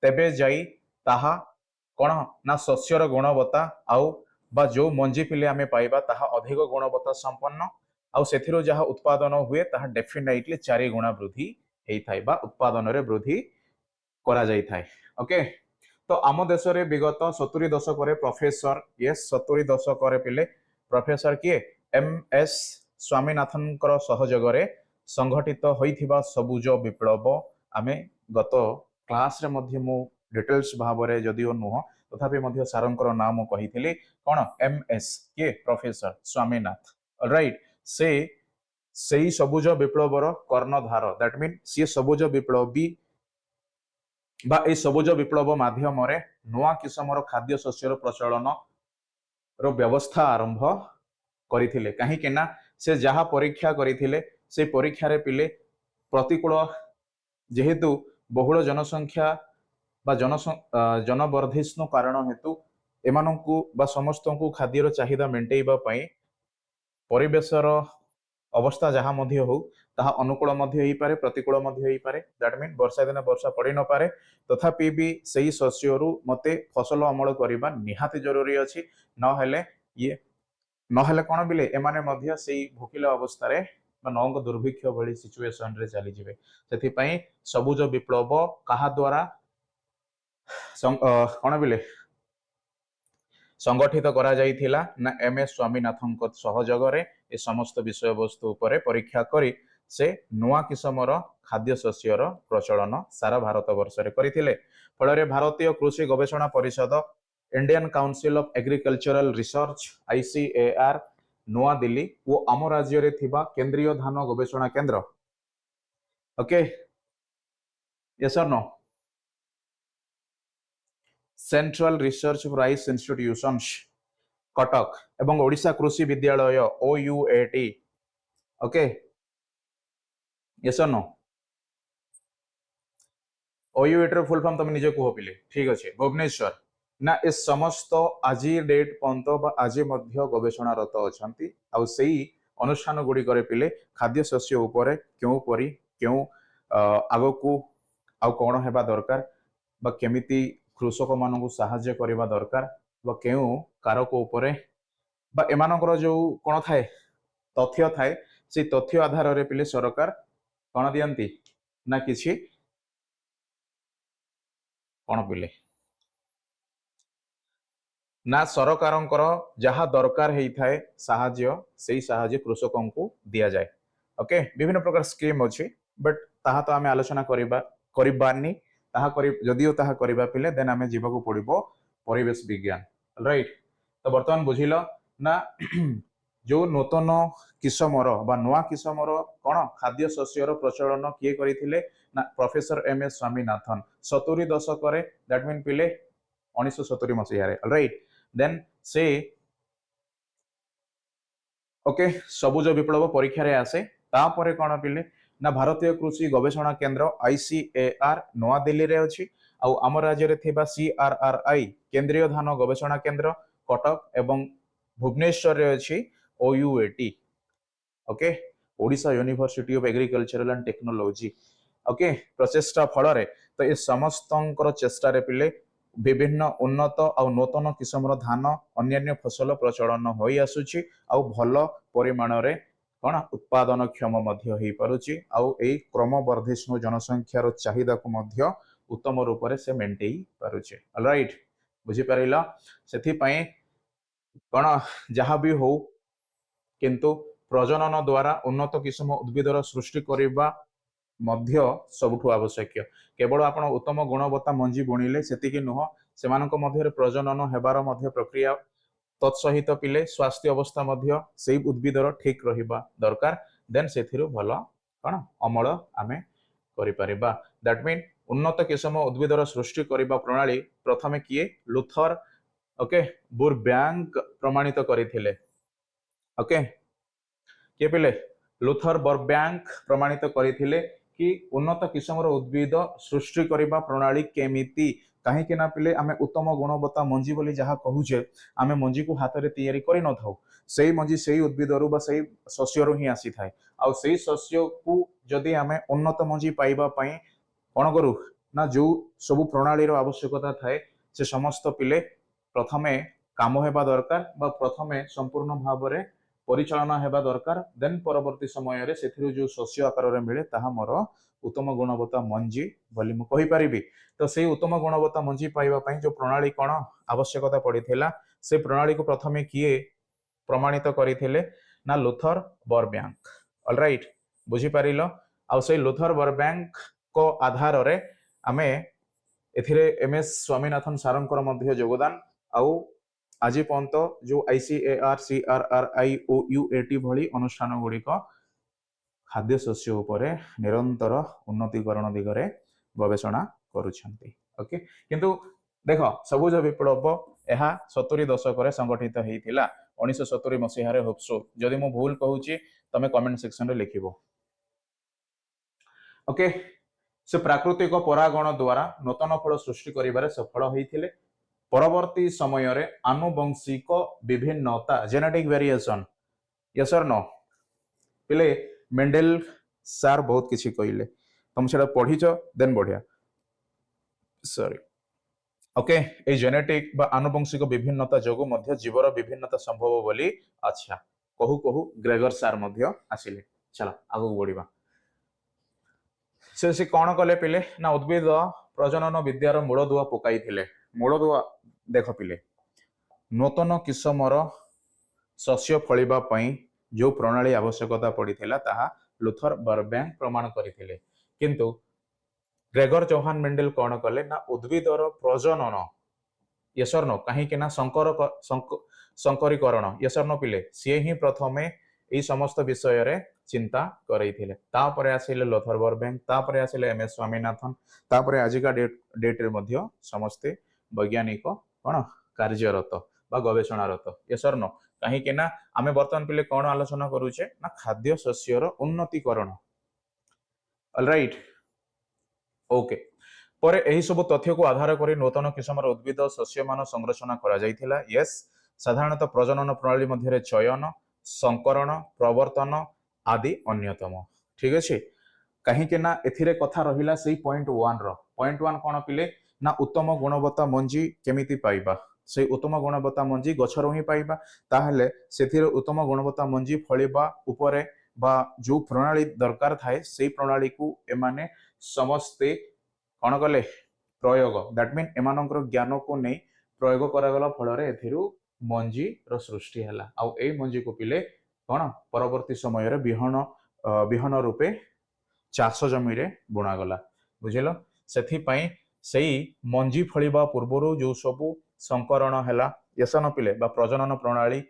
S1: तेबे जाई ताहा कोन ना शस्यर गुणवत्ता आउ बा जो मंजी पिले आमे पाइबा ताहा अधिक गुणवत्ता संपन्न आउ सेथिरो जहा उत्पादन हुए ताहा डेफिनेटली 4 गुणा वृद्धि हेइ थाई बा उत्पादन रे वृद्धि करा जाई थाई ओके तो आम देश रे विगत 70 दशक रे प्रोफेसर यस 70 दशक रे पिले प्रोफेसर किए एम एस स्वामीनाथन कर सहयोग रे संगठित होइथिबा सबुज विप्लव आमे गत क्लास रे मध्य मु डिटेल्स भाव रे जदिओ नुह तथापि मध्य सारंकर नाम कहिथिली कोन एम एस के प्रोफेसर स्वामीनाथ राइट से सेई सबुज विप्लवर कर्णधार दैट मीन सी सबुज विप्लवी बा ए सबुज विप्लव माध्यम रे नुआ किसमर खाद्य शस्यर प्रचलन रो व्यवस्था आरंभ करिथिले काहे कि ना से जहा परीक्षा करिथिले से परीक्षा रे पिले प्रतिकूल जेहेतु बहुल जनसंख्या बा जनवर्धिष्णु कारण हेतु एमानंकु बा समस्तंकु खाद्यर चाहिदा मेंटेइबा पई परिवेशर अवस्था जहाँ मध्य हो ताहा अनुकूल मध्य ही पारे प्रतिकूल मध्य ही पारे दैट मीन वर्षा दिन वर्षा पड़ी न पारे तथापि भी सही शस्यरु मते फसल अमल करबा निहाती जरूरी अछि नहेले ये नहेले कोन बिले एमाने मध्य सेही भूकिला अवस्था रे बा नंग दुर्भिक्ष भली सिचुएशन रे चली जिवे सेथि पई सबुज विप्लव कहा द्वारा कोन बिले संगठित करा जाइथिला ना एम एस स्वामीनाथन को सहयोग रे ए समस्त विषय वस्तु उपरे परीक्षा करी से नुआ किसमर खाद्य शस्यर प्रचलन सारा भारत वर्ष रे करिथिले फल रे भारतीय कृषि गवेषणा परिषद Indian council of agricultural research ICAR नुआ दिल्ली वो आम राज्य रे थिबा केंद्रीय धान गवेषणा केंद्र okay yes or no central research rice institutions Cuttack एवं ओडिशा कृषि विद्यालय OUAT okay yes or no OUAT रो फुल फॉर्म तुम निजे कहो पिले ठीक अछि भुवनेश्वर ना ए समस्त आजी डेट पंत बा आजी मध्य गवेषणारत अछंती आ सेही अनुष्ठान गुडी करे पिले खाद्य शस्य उपरे क्यों परी क्यों आगो आ कोन हेबा दरकार बा केमिति कृषक मानक साहाय्य करबा दरकार बा केउ कारक उपरे बा एमानकर जो कोन थाए तथ्य थाए से तथ्य आधार रे पिले सरकार कोन दियंती ना किछि कोन पिले ना सरकारंकर जहा दरकार हेई थाए साहाय्य सेही साहाय्य कृषकों को दिया जाए ओके विभिन्न प्रकार स्कीम अछि बट ताहा तो आमे आलोचना करिबानी ताहा करि जदियो ताहा करिबा पिले देन आमे जीवको पड़िबो परिवेश विज्ञान राइट तो वर्तमान बुझिलो ना जो नूतन किसमर बा नुआ किसमर कोन खाद्य शस्यर प्रचलन किए करिथिले ना प्रोफेसर एम एस स्वामीनाथन 70 दशक रे दैट मीन पिले 1970 मसिया रे राइट देन से ओके सबुज विप्लव परीक्षा रे आसे तापरे कोन पिले ना भारतीय कृषि गवेषणा केंद्र आईसीएआर नवा दिल्ली रे अछि आ आम राज्य रे थिबा सीआरआरआई केंद्रीय धान गवेषणा केंद्र कटक एवं भुवनेश्वर रे अछि OUAT okay Odisha university of agricultural and technology okay प्रचेष्टा फल रे तो ए समस्तंकर चेष्टा रे पिले विभिन्न उन्नत और नूतन किस्म धान अन्य फसल प्रचलन होई आसुची आ भल परिमाण रे कौन उत्पादन क्षम हो पारुची आउ एई क्रम वर्धिष्णु जनसंख्यार चाहिदा को मध्य उत्तम रूप से मेंटेई पारुचे ऑलराइट बुझी पारिला सेथि पई कौन जहाँ भी हो किंतु प्रजनन द्वारा उन्नत किस्म उद्भिदर सृष्टि करबा मध्य सबुठु आवश्यक केवल आपण उत्तम गुणवत्ता मंजी बुणिले सेतिकी नुह सेमानक मध्य प्रजनन हेबार मध्य प्रक्रिया तत्सहित पिले स्वास्थ्य अवस्था मध्य सेई उद्भिदर ठीक रहिबा दरकार देन सेथिरु भल कण अमल आमे करि परिबा दैट मीन उन्नत किस्म उद्भिदर सृष्टि करबा प्रणाली प्रथमे किए लुथर ओके बुरब्यांक प्रमाणित करथिले ओके किए पिले लुथर बुरब्यांक प्रमाणित करथिले कि उन्नत किस्मर उद्भिद सृष्टि करबा प्रणाली केमिति कहीं ना पिले आमे उत्तम गुणवत्ता मंजी बोली जहाँ कहूचे आमे मंजी को हाथ रे तैयारी करि न थाउ सेई मंजी सेई उद्भिदरु बा सेई शस्यरु ही आसी थाए आ सेई शस्य को जदि आमे उन्नत मंजी पाइबा पई कोन करू ना जो सब प्रणाली रो आवश्यकता थाए से समस्त पिले प्रथमे काम हेबा दरकार बा प्रथमे संपूर्ण भाव रे परिचालना हेबा दरकार देन परवर्ती समय रे सेथिरु जो शस्य आकार रे मिले ताहा मोर उत्तम गुणवत्ता मंजी बोली मु कहि परिबी तो सेई उत्तम गुणवत्ता मंजी पाइबा पई जो प्रणाली कोन आवश्यकता पड़िथिला से प्रणाली को प्रथमे किए प्रमाणित करथिले ना लुथर बुरब्यांक ऑलराइट बुझी पारिलो आ से लुथर बुरब्यांक को आधार रे आमे एथिरे एमएस स्वामीनाथन सारंकर मध्य योगदान आउ आज पर्यंत जो आईसीएआर सीआरआरआई ओ यूएटी भली अनुष्ठान गुड़िक खाद्य शस्य उपरे निरंतर उन्नतीकरण दिगरे गवेषणा करुछंती ओके किंतु देख सबुज विप्लव यह 70 दशक संगठित होता 1970 मसीह होप्सो जदि मु भूल कहूची तमे कमेंट सेक्शन रे लिखिबो ओके से प्राकृतिक परागण द्वारा नूतन फल सृष्टि करिबारे सफल होइथिले परवर्ती समय रे आनुवंशिक विभिन्नता genetic variation yes or no पिले मेंडेल सार बहुत किछि कहिले तुम सेटा पढिछ देन बढ़िया सॉरी ओके ए जेनेटिक बा आनुवंशिक विभिन्नता जोगु मध्य जीवर विभिन्नता संभव बोली अच्छा कहू कहू ग्रेगर सार मध्य आसिले चलो आगु बढ़िबा से कौन कले पिले ना उद्भिद प्रजनन विद्यार मूलदुआ पकाई थिले मूलदुआ देख पिले नूतन किस्मर शस्य फलिबा पई जो प्रणाली आवश्यकता पड़िथिला ताहा लुथर बुरब्यांक प्रमाण करथिले किंतु ग्रेगर जोहान मेंडेल कौन कले ना उद्भिदर प्रजनन यसर नो कहीं के ना संकरीकरण यसर नो पिले सी ही प्रथमे एई समस्त विषय रे चिंता करैथिले तापरे आसिले लुथर बुरब्यांक तापरे आसिले एमएस स्वामीनाथन तापरे आजिका डेट रे मध्य समस्ते वैज्ञानिक कोन कार्यरत बा गवेषणारत यसर नो कहीं के ना आमे वर्तमान पिले कौन आलोचना करूचे ना खाद्य शस्यर उन्नतीकरण ऑलराइट ओके परे एही सब तथ्य को आधार करी नूतन किस्मर उद्भिद शस्य मान संरचना करा जाइथिला यस साधारणतः प्रजनन प्रणाली मध्य चयन संकरण प्रवर्तन आदि अन्यतम ठीक अछि कहीं के ना एथिरे कथा रहिला सेही पॉइंट 1 कोन पिले ना उत्तम गुणवत्ता मंजी केमिति पाइबा से उत्तम गुणवत्ता मंजी गछरो ही पाइबा ताहले सेथिरे उत्तम गुणवत्ता मंजी फलिबा उपरे बा जो प्रणाली दरकार थाए सेही प्रणाली को एमाने समस्ते कौन कले प्रयोग दैट मीन एमानकर ज्ञान को नहीं प्रयोग करागला फल एथिरु मंजी रो सृष्टि हैला आ एई मंजी को पिले कौन परवर्ती समय रे विहन रूपे चाष जमी रे बुणा गला बुझिलो सेथि पई सेई मंजी फलिबा पूर्वरु जो सबु संकरण हैला यसन पिले बा प्रजनन प्रणाली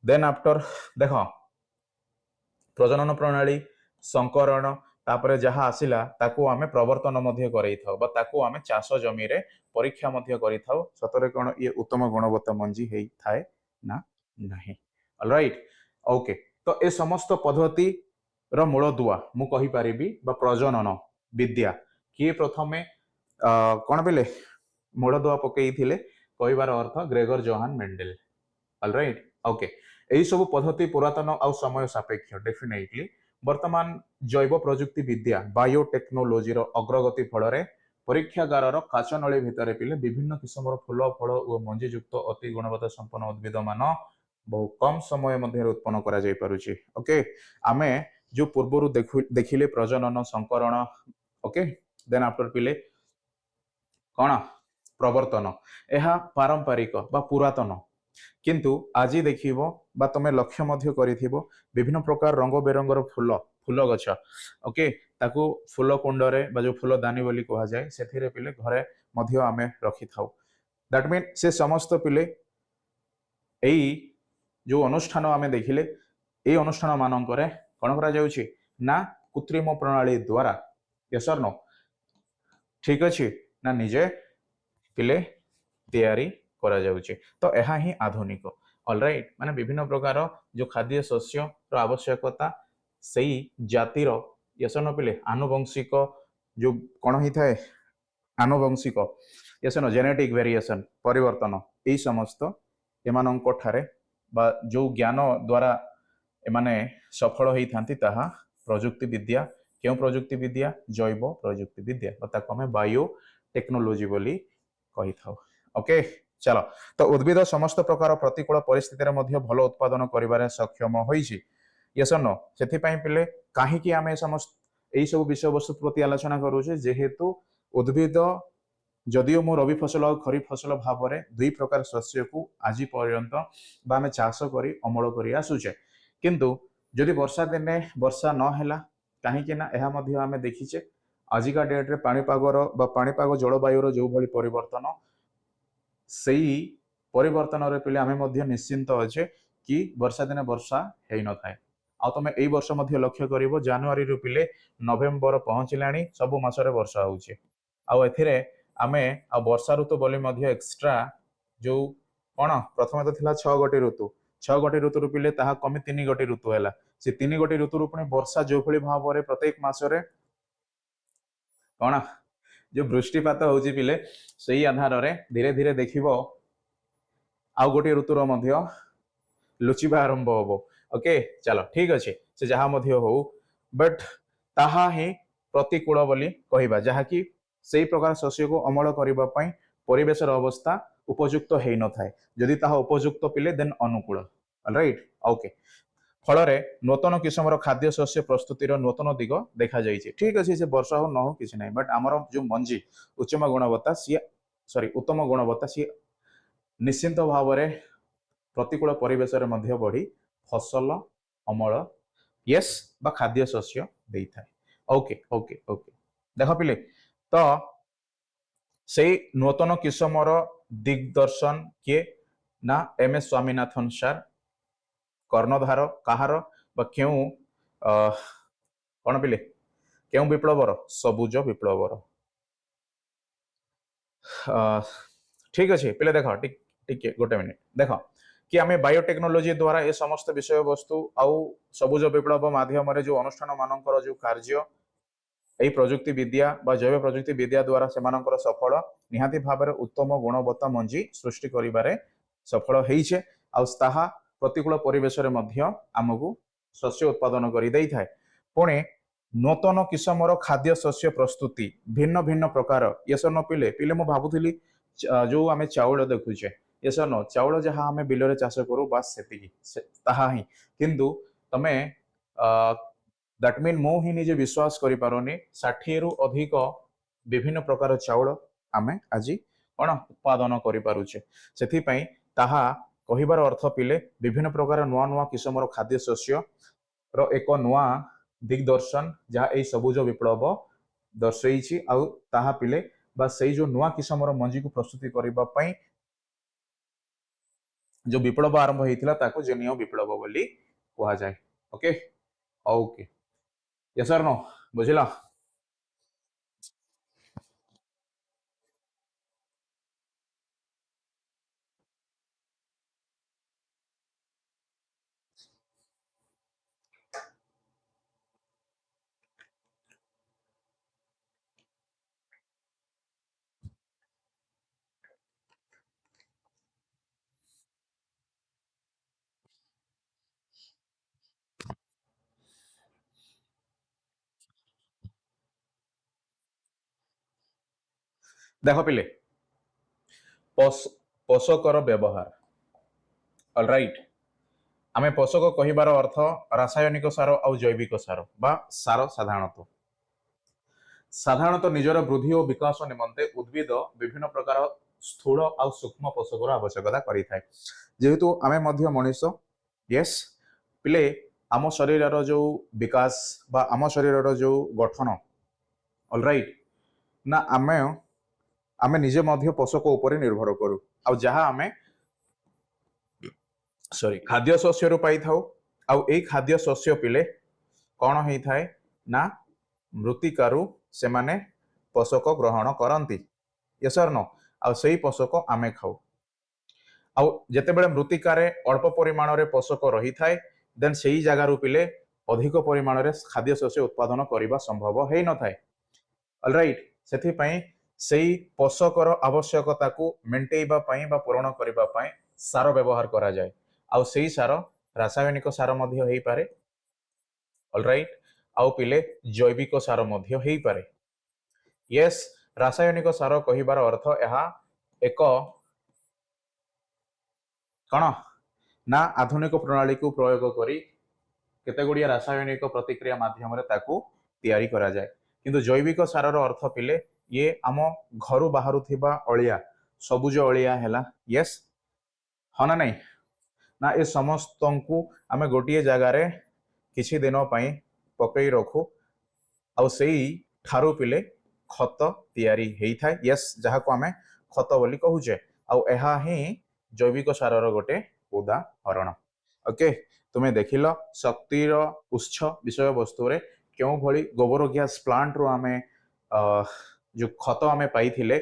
S1: देन आफ्टर देख प्रजनन प्रणाली संकरण तापरे जहाँ आसिला ताकू आमे प्रवर्तन मध्य करई थाउ बा ताकू आमे चाष जमी रे परीक्षा मध्य करि थाउ सतरे कोन ये उत्तम गुणवत्ता मंजी हेई थाए ना नाही ऑलराइट ओके तो ए समस्त पद्धति रो मूल दुआ मु कहि परिबी बा प्रजनन विद्या किए प्रथमे कोन बेले मूल दुआ पकई थिले कहिबार अर्थ Gregor Johann Mendel alright okay एही सब पद्धति पुरातन आ समय सापेक्ष डेफिनेटली वर्तमान जैव प्रजुक्ति विद्या बायोटेक्नोलोजी अग्रगति फल परीक्षागार काचनली भितर पिले विभिन्न किस्म फूल फल और मंजीयुक्त अति गुणवत्ता संपन्न उद्भिद मान बहु कम समय मध्य उत्पन्न करा जाई पारुची ओके आमे जो पूर्वरु देखिले प्रजनन संकरण ओके देन आफ्टर पिले कौन प्रवर्तन यह पारंपरिक बा पुरातन किंतु आज देखिबो बा तमे लक्ष्य मध्य करिथिबो विभिन्न प्रकार रंग बेरंगर फूल फूल गछ ओके ताकू फूल कुंडरे बा जो फूल दानी बोली कहा जाए सेथिरे पिले घरे मध्य आमे रखि थाउ दैट मीन से समस्त पिले एई जो अनुष्ठान आमे देखिले एई अनुष्ठान मानकरे कोन करा जाउछि ना कृत्रिम प्रणाली द्वारा यस और नो ठीक अछि ना निजे पिले तैयारी करा जाउछि तो एहा ही आधुनिक ऑलराइट माने विभिन्न प्रकार जो खाद्य शस्य रो आवश्यकता सेई जातिर यस न पिले आनुवंशिक जो कोन ही थाए आनुवंशिक यस न जेनेटिक वेरिएशन परिवर्तन एई समस्त एमानंको ठारे बा जो ज्ञान द्वारा एमाने सफल होई थांती ताहा प्रजुक्ति विद्या क्यों प्रजुक्ति विद्या जैव प्रजुक्ति विद्या बता कमे बायो टेक्नोलॉजी बोली कही थाउ ओके चलो तो उद्भिद समस्त प्रकार प्रतिकूल परिस्थिति रे मध्य भल उत्पादन करिबारे सक्षम होईछि यस नो सेथि पई पिले काहे कि आमे समस्त एई सब विषय वस्तु प्रति आलोचना करूछे जेहेतु उद्भिद जदिओ मो रवि फसल और खरीफ फसल भाव में दुई प्रकार शस्य को आज पर्यंत बा आमे चाष करी अमल करी आसुचे किंतु जदि वर्षा दिने वर्षा न हैला काहे कि ना एहा मध्य आमे देखिचे आजिका डेट रे पाणीपागर बा पाणीपाग जलवायुर जो भली परिवर्तन सेई परिवर्तन रे पिले आमे मध्य निश्चिंत अच्छे कि वर्षा दिने वर्षा हेई न थाए आ तमे एई वर्ष मध्य लक्ष्य करिवो जनवरी रु पिले नवेम्बर पहुंचलाणी सब मासरे वर्षा होउचे आ एथिरे आमे आ वर्षा ऋतु बोली मध्य एक्स्ट्रा जो कोन प्रथम तो थिला 6 गोटी ऋतु 6 गोटी ऋतु पिले ताहा कमी 3 गोटी ऋतु हैला से 3 गोटी ऋतु पुणी वर्षा जो भली भाव रे प्रत्येक मासरे कोन जो वृष्टिपात होउची पिले सेही आधार रे धीरे धीरे देखिबो आउ गोटे ऋतुर मध्य लुचिबा आरंभ होबो ओके चलो ठीक अछि से जहा मध्य हो बट ताहा ही प्रतिकूल बोली कहिबा जहा कि सेही प्रकार शस्य को अमल करिबा पई परिवेशर अवस्था उपयुक्त हेई न थाए जदि ताहा उपयुक्त पिले देन अनुकूल ऑलराइट ओके फलरे नूतन किस्मर खाद्य शस्य प्रस्तुतिर नूतन दिग देखा जाइए ठीक अच्छे से वर्षा हो न हो किसी ना बट आमर जो मंजी उच्चम गुणवत्ता सी सॉरी उत्तम गुणवत्ता सी निश्चिंत भाव में प्रतिकूल परिवेश मध्य बढ़ी फसल अमल यस बा खाद्य शस्य दे थाए ओके ओके ओके देख पिले तो से नूतन किस्मर दिग्दर्शन किए ना एम एस स्वामीनाथन सार कर्णधार कहार बा क्यों कौन पिले क्यों विप्लवर सबुज विप्लवर ठीक अच्छे पिले देख टिके गोटे मिनिट देख कि आम बायोटेक्नोलोजी द्वारा ए समस्त विषय वस्तु आउ सबुज विप्लव माध्यम जो अनुष्ठान मानकर जो कार्य यही प्रजुक्ति विद्या बा जैव प्रजुक्ति विद्या द्वारा सेमानकर सफल निहाती भाव में उत्तम गुणवत्ता मंजी सृष्टि करिबारे सफल होइछे आउ ताहा प्रतिकूल परिवेश रे मध्य आमको शस्य उत्पादन करि देइ थाए पुणे नूतन किस्मर खाद्य शस्य प्रस्तुति भिन्न भिन्न प्रकार यस न पिले पिले मु भाबुथिली जो आमे चाउल देखुचे यस न चाउल जहा आमे बिलरे चाष करू बास सेतिकी ताहा ही किंतु तमे दैट मीन मु ही निजे विश्वास करि पारोनी 60 रु अधिक विभिन्न प्रकार चाउल आमे आजि कोन उत्पादन करि पारुचे सेथि पई ताहा कहिबार अर्थ पिले विभिन्न प्रकार नुआ नुआ किस्मर खाद्य शस्य रो एक नुआ दिग्दर्शन जहा ए सबुज विप्लव दर्शई आउ ताहा पिले बा सेई जो नुआ किस्मर मंजी को प्रस्तुति करबा पई जो विप्लव आरंभ होइथिला ताको जेनियो विप्लव बोली कहा जाय ओके ओके यस सर नो बुझिला देख पिले पोषकर व्यवहार ऑलराइट आमे पोषक कहिबार अर्थ रासायनिक सार और जैविक सार बा सार साधारणतः निजर वृद्धि और विकास निमंते उद्भिद विभिन्न प्रकार स्थूल और सूक्ष्म पोषकर आवश्यकता करिथाय जेहेतु आमे मध्य मनुष्य यस पिले आम शरीर जो विकास बा आम शरीर जो गठन ऑलराइट ना आमे आमे निजे मध्य पोषक ऊपर निर्भर करू आ जहाँ आमे सॉरी खाद्य शस्य रु पाई थाउ आ एई खाद्य शस्य पिले कौन होई थाए ना मृत्तिकारु से माने पोषक ग्रहण करती यस और नो आ सेई पोषक आमे खाऊ आ जेतेबेले मृत्तिकारे अल्प परिमाण रे पोषक रही थाए देन सेई जगह रु पिले अधिक परिमाण रे खाद्य शस्य उत्पादन करबा संभव हे न थाए ऑलराइट सेथि पई सेई पोषकर आवश्यकता को मेंटेइबा पई बा पूर्ण करबा पई सार व्यवहार करा जाय आ सेई सार रासायनिक सार मध्य हेई पारे ऑलराइट आउ पिले जैविक सार मध्य हेई पारे यस रासायनिक सार कहिबार अर्थ एहा एक कण ना आधुनिक प्रणाली को प्रयोग करी केते गुड़िया रासायनिक प्रतिक्रिया माध्यम रे ताकू तैयारी करा जाय किंतु जैविक सारर अर्थ पिले ये आम घर बाहर थिबा अलिया सबुज अलिया हैला यस हाँ ना नहीं ना ए समस्त को आमे गोटे जगार किछि दिन पई पकई रखू आ सेई ठारू पिले खत तैयारी हेई थाए यस जहा को आमे खत बोली कहूचे आ एहा ही जैविक सारर गोटे उदाहरण ओके तुमे देखिल शक्तिर उत्स विषय वस्तु रे क्यों भली गोबर गैस प्लांट रो आमे जो खत आमे पाई थिले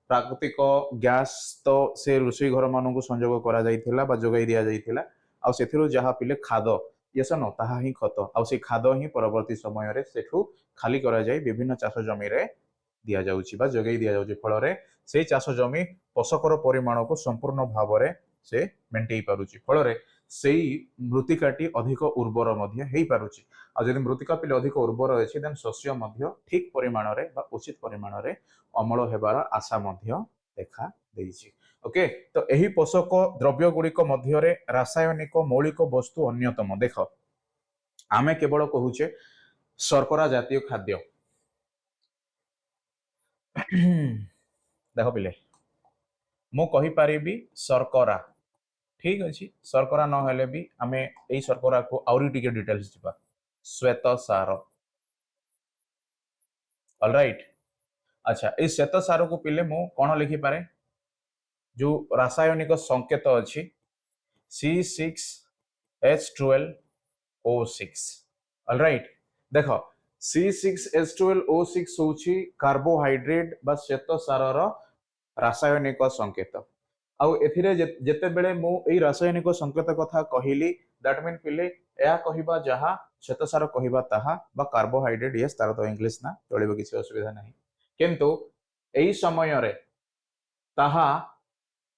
S1: प्राकृतिक गैस तो से रोषेई घर मानू संजोग करा जाइथिला बा जोगाई दिया जाइथिला आ सेथिरु जहा पिले खाद यस न ताहा ही खत आ से खाद ही परवर्ती समय रे सेठु खाली करा जाय विभिन्न चाष जमी रे दिया जाउची बा जोगाई दिया जाउची फल रे से चाष जमी पोषकर परिमाण को संपूर्ण भाव रे से मेंटेई पारुची फल रे सेई मृत्तिकाटी अधिक उर्वर मध्य हेई पारुची आ जदि मृत्तिका पिले अधिक उर्वर अछि देन शस्य मध्य ठीक परिमाण रे बा उचित परिमाण रे अमल हेबार आशा मध्य देखा देइछि ओके तो एही पोषक द्रव्य गुड़िक मध्य रे रासायनिक मौलिक वस्तु अन्यतम देख आमे केवल कहूचे शर्करा जातीय खाद्य देख पिले मु कहि परिबी शर्करा ठीक अच्छी शर्करा न हेले भी आमे एई शर्करा को आउरी टिके डिटेल्स जिबा श्वेत सार ऑलराइट अच्छा ए श्वेत सार को पिले मु कोन लिखि पारे जो रासायनिक संकेत अछि C6H12O6 ऑलराइट देखो C6H12O6 होछि कार्बोहाइड्रेट बा श्वेत सारर रासायनिक संकेत आउ एथिरे जेते बेले मु एई रासायनिक संकेत कथा कहिली दैट मीन पिले या कहिबा जहा श्वेत सार कहिबा ताहा बा कार्बोहाइड्रेट यस तार तो इंग्लिश ना चलिबो किसी असुविधा नहीं किंतु एई समय रे ताहा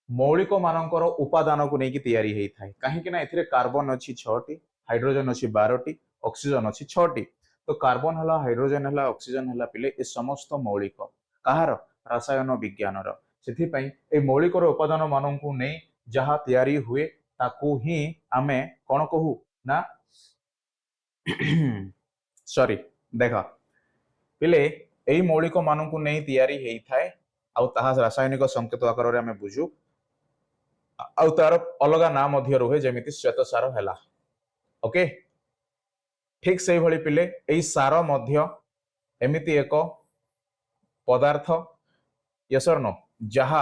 S1: मौलिक मानकर उपादान को लेकिन तैयारी हेई थाए कहीं ना एथिरे कार्बन अच्छी 6टी हाइड्रोजन अच्छी 12टी ऑक्सीजन अच्छी 6टी तो कार्बन हला हाइड्रोजन हला ऑक्सीजन हला पिले ए समस्त मौलिक कहार रसायन विज्ञान रो सेथि पई ए मौलिक रो उपादान मानन को नै जहा तैयारी हुए ताकू ही आमे कोन कहू ना सॉरी देखा पिले एई मौलिक मानन को नै तैयारी हेई थाए आ ताहा रासायनिक संकेत आकार रे आमे बुझू आ तार अलगा नाम मध्य रहे जेमिति श्वेत सार हैला ओके ठीक से भली पिले एई सार मध्य एमिति एक पदार्थ यस और नो जहा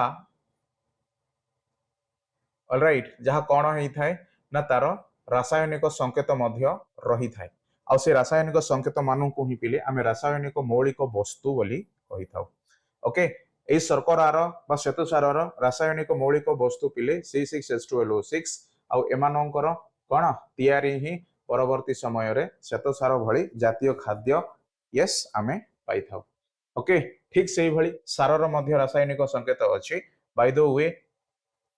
S1: ऑलराइट जहा कोन हेई थाए ना तार रासायनिक संकेत मध्य रही थाए आ से रासायनिक संकेत मानू को ही पिले आमे रासायनिक मौलिक वस्तु बोली कहि थाउ ओके ए शर्करार बा श्वेत सारर रासायनिक मौलिक वस्तु पिले C6H12O6 आउ एमानंकर कोन तैयारी ही परवर्ती समय रे श्वेत सार भली जातीय खाद्य यस आमे पाई थाउ ओके ठीक से भली सारर मध्य रासायनिक संकेत अछि बाय द वे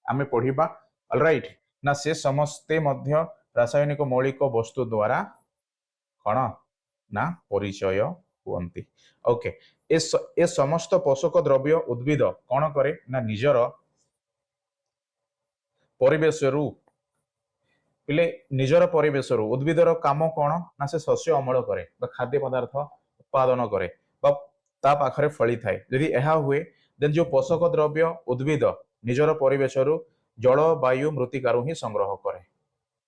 S1: आमे पढिबा ऑलराइट ना से समस्ते मध्य रासायनिक मौलिक वस्तु द्वारा कोन ना परिचय हुअंती ओके ए समस्त पोषक द्रव्य उद्भिद कौन करे ना निजर परिवेश रु ପିଲେ ନିଜର ପରିବେଶରୁ ଉଦ୍ଭିଦର କାମ କଣ ନା ସେ ଶସ୍ୟ ଅମଳ କରେ ବା ଖାଦ୍ୟ ପଦାର୍ଥ ଉତ୍ପାଦନ କରେ ବା ତା ପାଖରେ ଫଳିଥାଏ। ଯଦି ଏହା ହୁଏ ଦେନ୍ ଯୋଉ ପୋଷକ ଦ୍ରବ୍ୟ ଉଦ୍ଭିଦ ନିଜର ପରିବେଶରୁ ଜଳ ବାୟୁ ମୃତ୍ତିକାରୁ ହିଁ ସଂଗ୍ରହ କରେ।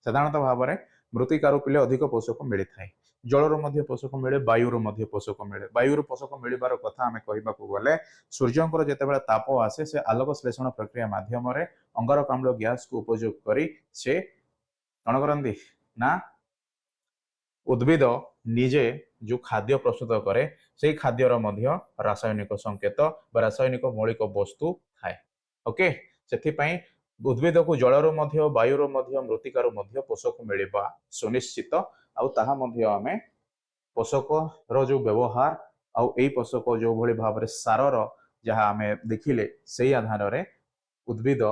S1: ସାଧାରଣତଃ ଭାବରେ ମୃତ୍ତିକାରୁ ପିଲେ ଅଧିକ ପୋଷକ ମିଳିଥାଏ। ଜଳରୁ ମଧ୍ୟ ପୋଷକ ମିଳେ, ବାୟୁରୁ ମଧ୍ୟ ପୋଷକ ମିଳେ। ବାୟୁରୁ ପୋଷକ ମିଳିବାର କଥା ଆମେ କହିବାକୁ ଗଲେ ସୂର୍ଯ୍ୟଙ୍କର ଯେତେବେଳେ ତାପ ଆସେ ସେ ଆଲୋକ ଶ୍ଳେଷଣ ପ୍ରକ୍ରିୟା ମାଧ୍ୟମରେ ଅଙ୍ଗାରକାମ୍ଳ ଗ୍ୟାସକୁ ଉପଯୋଗ କରି ସେ କଣ କରନ୍ତି ନା ଉଦ୍ଭିଦ ନିଜେ ଯୋଉ ଖାଦ୍ୟ ପ୍ରସ୍ତୁତ କରେ ସେଇ ଖାଦ୍ୟର ମଧ୍ୟ ରାସାୟନିକ ସଂକେତ ବା ରାସାୟନିକ ମୌଳିକ ବସ୍ତୁ ଥାଏ। ଓକେ, ସେଥିପାଇଁ ଉଦ୍ଭିଦକୁ ଜଳରୁ ମଧ୍ୟ ବାୟୁରୁ ମଧ୍ୟ ମୃତ୍ତିକାରୁ ମଧ୍ୟ ପୋଷକ ମିଳିବା ସୁନିଶ୍ଚିତ। ଆଉ ତାହା ମଧ୍ୟ ଆମେ ପୋଷକର ଯୋଉ ବ୍ୟବହାର ଆଉ ଏଇ ପୋଷକ ଯୋଉଭଳି ଭାବରେ ସାରର ଯାହା ଆମେ ଦେଖିଲେ ସେଇ ଆଧାରରେ ଉଦ୍ଭିଦ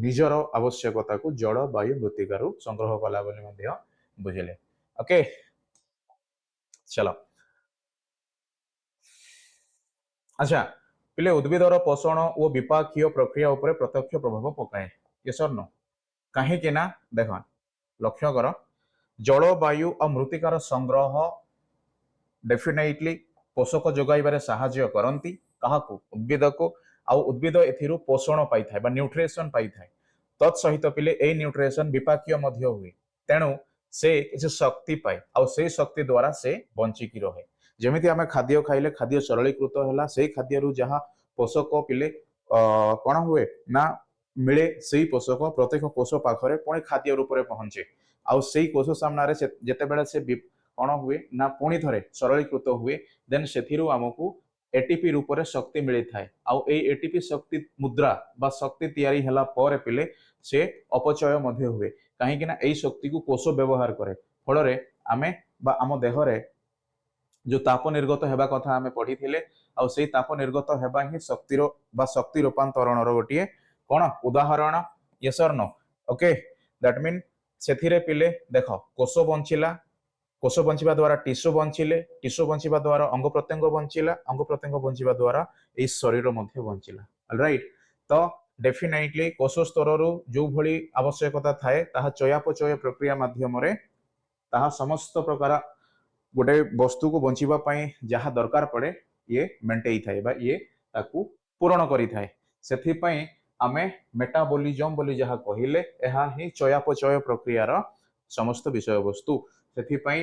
S1: ନିଜର ଆବଶ୍ୟକତାକୁ ଜଳ ବାୟୁ ମୃତ୍ତିକାରୁ ସଂଗ୍ରହ କଲା ବୋଲି ମଧ୍ୟ ବୁଝିଲେ। ଓକେ, ଚଲ ଆଚ୍ଛା ପିଲେ ଉଦ୍ଭିଦର ପୋଷଣ ଓ ବିପାକୀୟ ପ୍ରକ୍ରିୟା ଉପରେ ପ୍ରତ୍ୟକ୍ଷ ପ୍ରଭାବ ପକାଏ। Yes or no? କାହିଁକି ନା ଦେଖ ଲକ୍ଷ୍ୟ କର ଜଳବାୟୁ ଆଉ ମୃତ୍ତିକାର ସଂଗ୍ରହ ଡେଫିନେଟଲି ପୋଷକ ଯୋଗାଇବାରେ ସାହାଯ୍ୟ କରନ୍ତି କାହାକୁ ଉଦ୍ଭିଦକୁ। ଆଉ ଉଦ୍ଭିଦ ଏଥିରୁ ପୋଷଣ ପାଇଥାଏ ବା ନ୍ୟୁଟ୍ରିସନ ପାଇଥାଏ। ତତ୍ ସହିତ ପିଲେ ଏଇ ନ୍ୟୁଟ୍ରିସନ ବିପାକୀୟ ମଧ୍ୟ ହୁଏ। ତେଣୁ ସେ କିଛି ଶକ୍ତି ପାଏ ଆଉ ସେଇ ଶକ୍ତି ଦ୍ୱାରା ସେ ବଞ୍ଚିକି ରହେ। ଯେମିତି ଆମେ ଖାଦ୍ୟ ଖାଇଲେ ଖାଦ୍ୟ ସରଳୀକୃତ ହେଲା ସେଇ ଖାଦ୍ୟରୁ ଯାହା ପୋଷକ ପିଲେ କଣ ହୁଏ ନା ମିଳେ ସେଇ ପୋଷକ ପ୍ରତ୍ୟେକ କୋଷ ପାଖରେ ପୁଣି ଖାଦ୍ୟ ରୂପରେ ପହଞ୍ଚେ। ଆଉ ସେଇ କୋଷ ସାମ୍ନାରେ ଯେତେବେଳେ ସେ କଣ ହୁଏ ନା ପୁଣି ଥରେ ସରଳୀକୃତ ହୁଏ ଦେନ୍ ସେଥିରୁ ଆମକୁ ଏଟିପି ରୂପରେ ଶକ୍ତି ମିଳିଥାଏ। ଆଉ ଏଇ ଏଟିପି ଶକ୍ତି ମୁଦ୍ରା ବା ଶକ୍ତି ତିଆରି ହେଲା ପରେ ପିଲେ ସେ ଅପଚୟ ମଧ୍ୟ ହୁଏ। କାହିଁକି ନା ଏଇ ଶକ୍ତିକୁ କୋଷ ବ୍ୟବହାର କରେ। ଫଳରେ ଆମେ ବା ଆମ ଦେହରେ ଯୋଉ ତାପ ନିର୍ଗତ ହେବା କଥା ଆମେ ପଢିଥିଲେ ଆଉ ସେଇ ତାପ ନିର୍ଗତ ହେବା ହିଁ ଶକ୍ତିର ବା ଶକ୍ତି ରୂପାନ୍ତରଣର ଗୋଟିଏ କଣ ଉଦାହରଣ। Yes or no? Okay, that mean ସେଥିରେ ପିଲେ ଦେଖ କୋଷ ବଞ୍ଚିଲା, କୋଷ ବଞ୍ଚିବା ଦ୍ୱାରା ଟିସୁ ବଞ୍ଚିଲେ, ଟିସୁ ବଞ୍ଚିବା ଦ୍ୱାରା ଅଙ୍ଗ ପ୍ରତ୍ୟଙ୍ଗ ବଞ୍ଚିଲା, ଅଙ୍ଗ ପ୍ରତ୍ୟଙ୍ଗ ବଞ୍ଚିବା ଦ୍ୱାରା ଏଇ ଶରୀର ମଧ୍ୟ ବଞ୍ଚିଲା। ରାଇଟ୍, ତ ଡେଫିନେଟଲି କୋଷ ସ୍ତରରୁ ଯୋଉ ଭଳି ଆବଶ୍ୟକତା ଥାଏ ତାହା ଚୟାପଚୟ ପ୍ରକ୍ରିୟା ମାଧ୍ୟମରେ ତାହା ସମସ୍ତ ପ୍ରକାର ଗୋଟେ ବସ୍ତୁକୁ ବଞ୍ଚିବା ପାଇଁ ଯାହା ଦରକାର ପଡେ ଇଏ ମେଣ୍ଟେଇଥାଏ ବା ଇଏ ତାକୁ ପୂରଣ କରିଥାଏ। ସେଥିପାଇଁ ଆମେ ମେଟାବୋଲିଜମ ବୋଲି ଯାହା କହିଲେ ଏହା ହିଁ ଚୟାପଚୟ ପ୍ରକ୍ରିୟାର ସମସ୍ତ ବିଷୟବସ୍ତୁ। ସେଥିପାଇଁ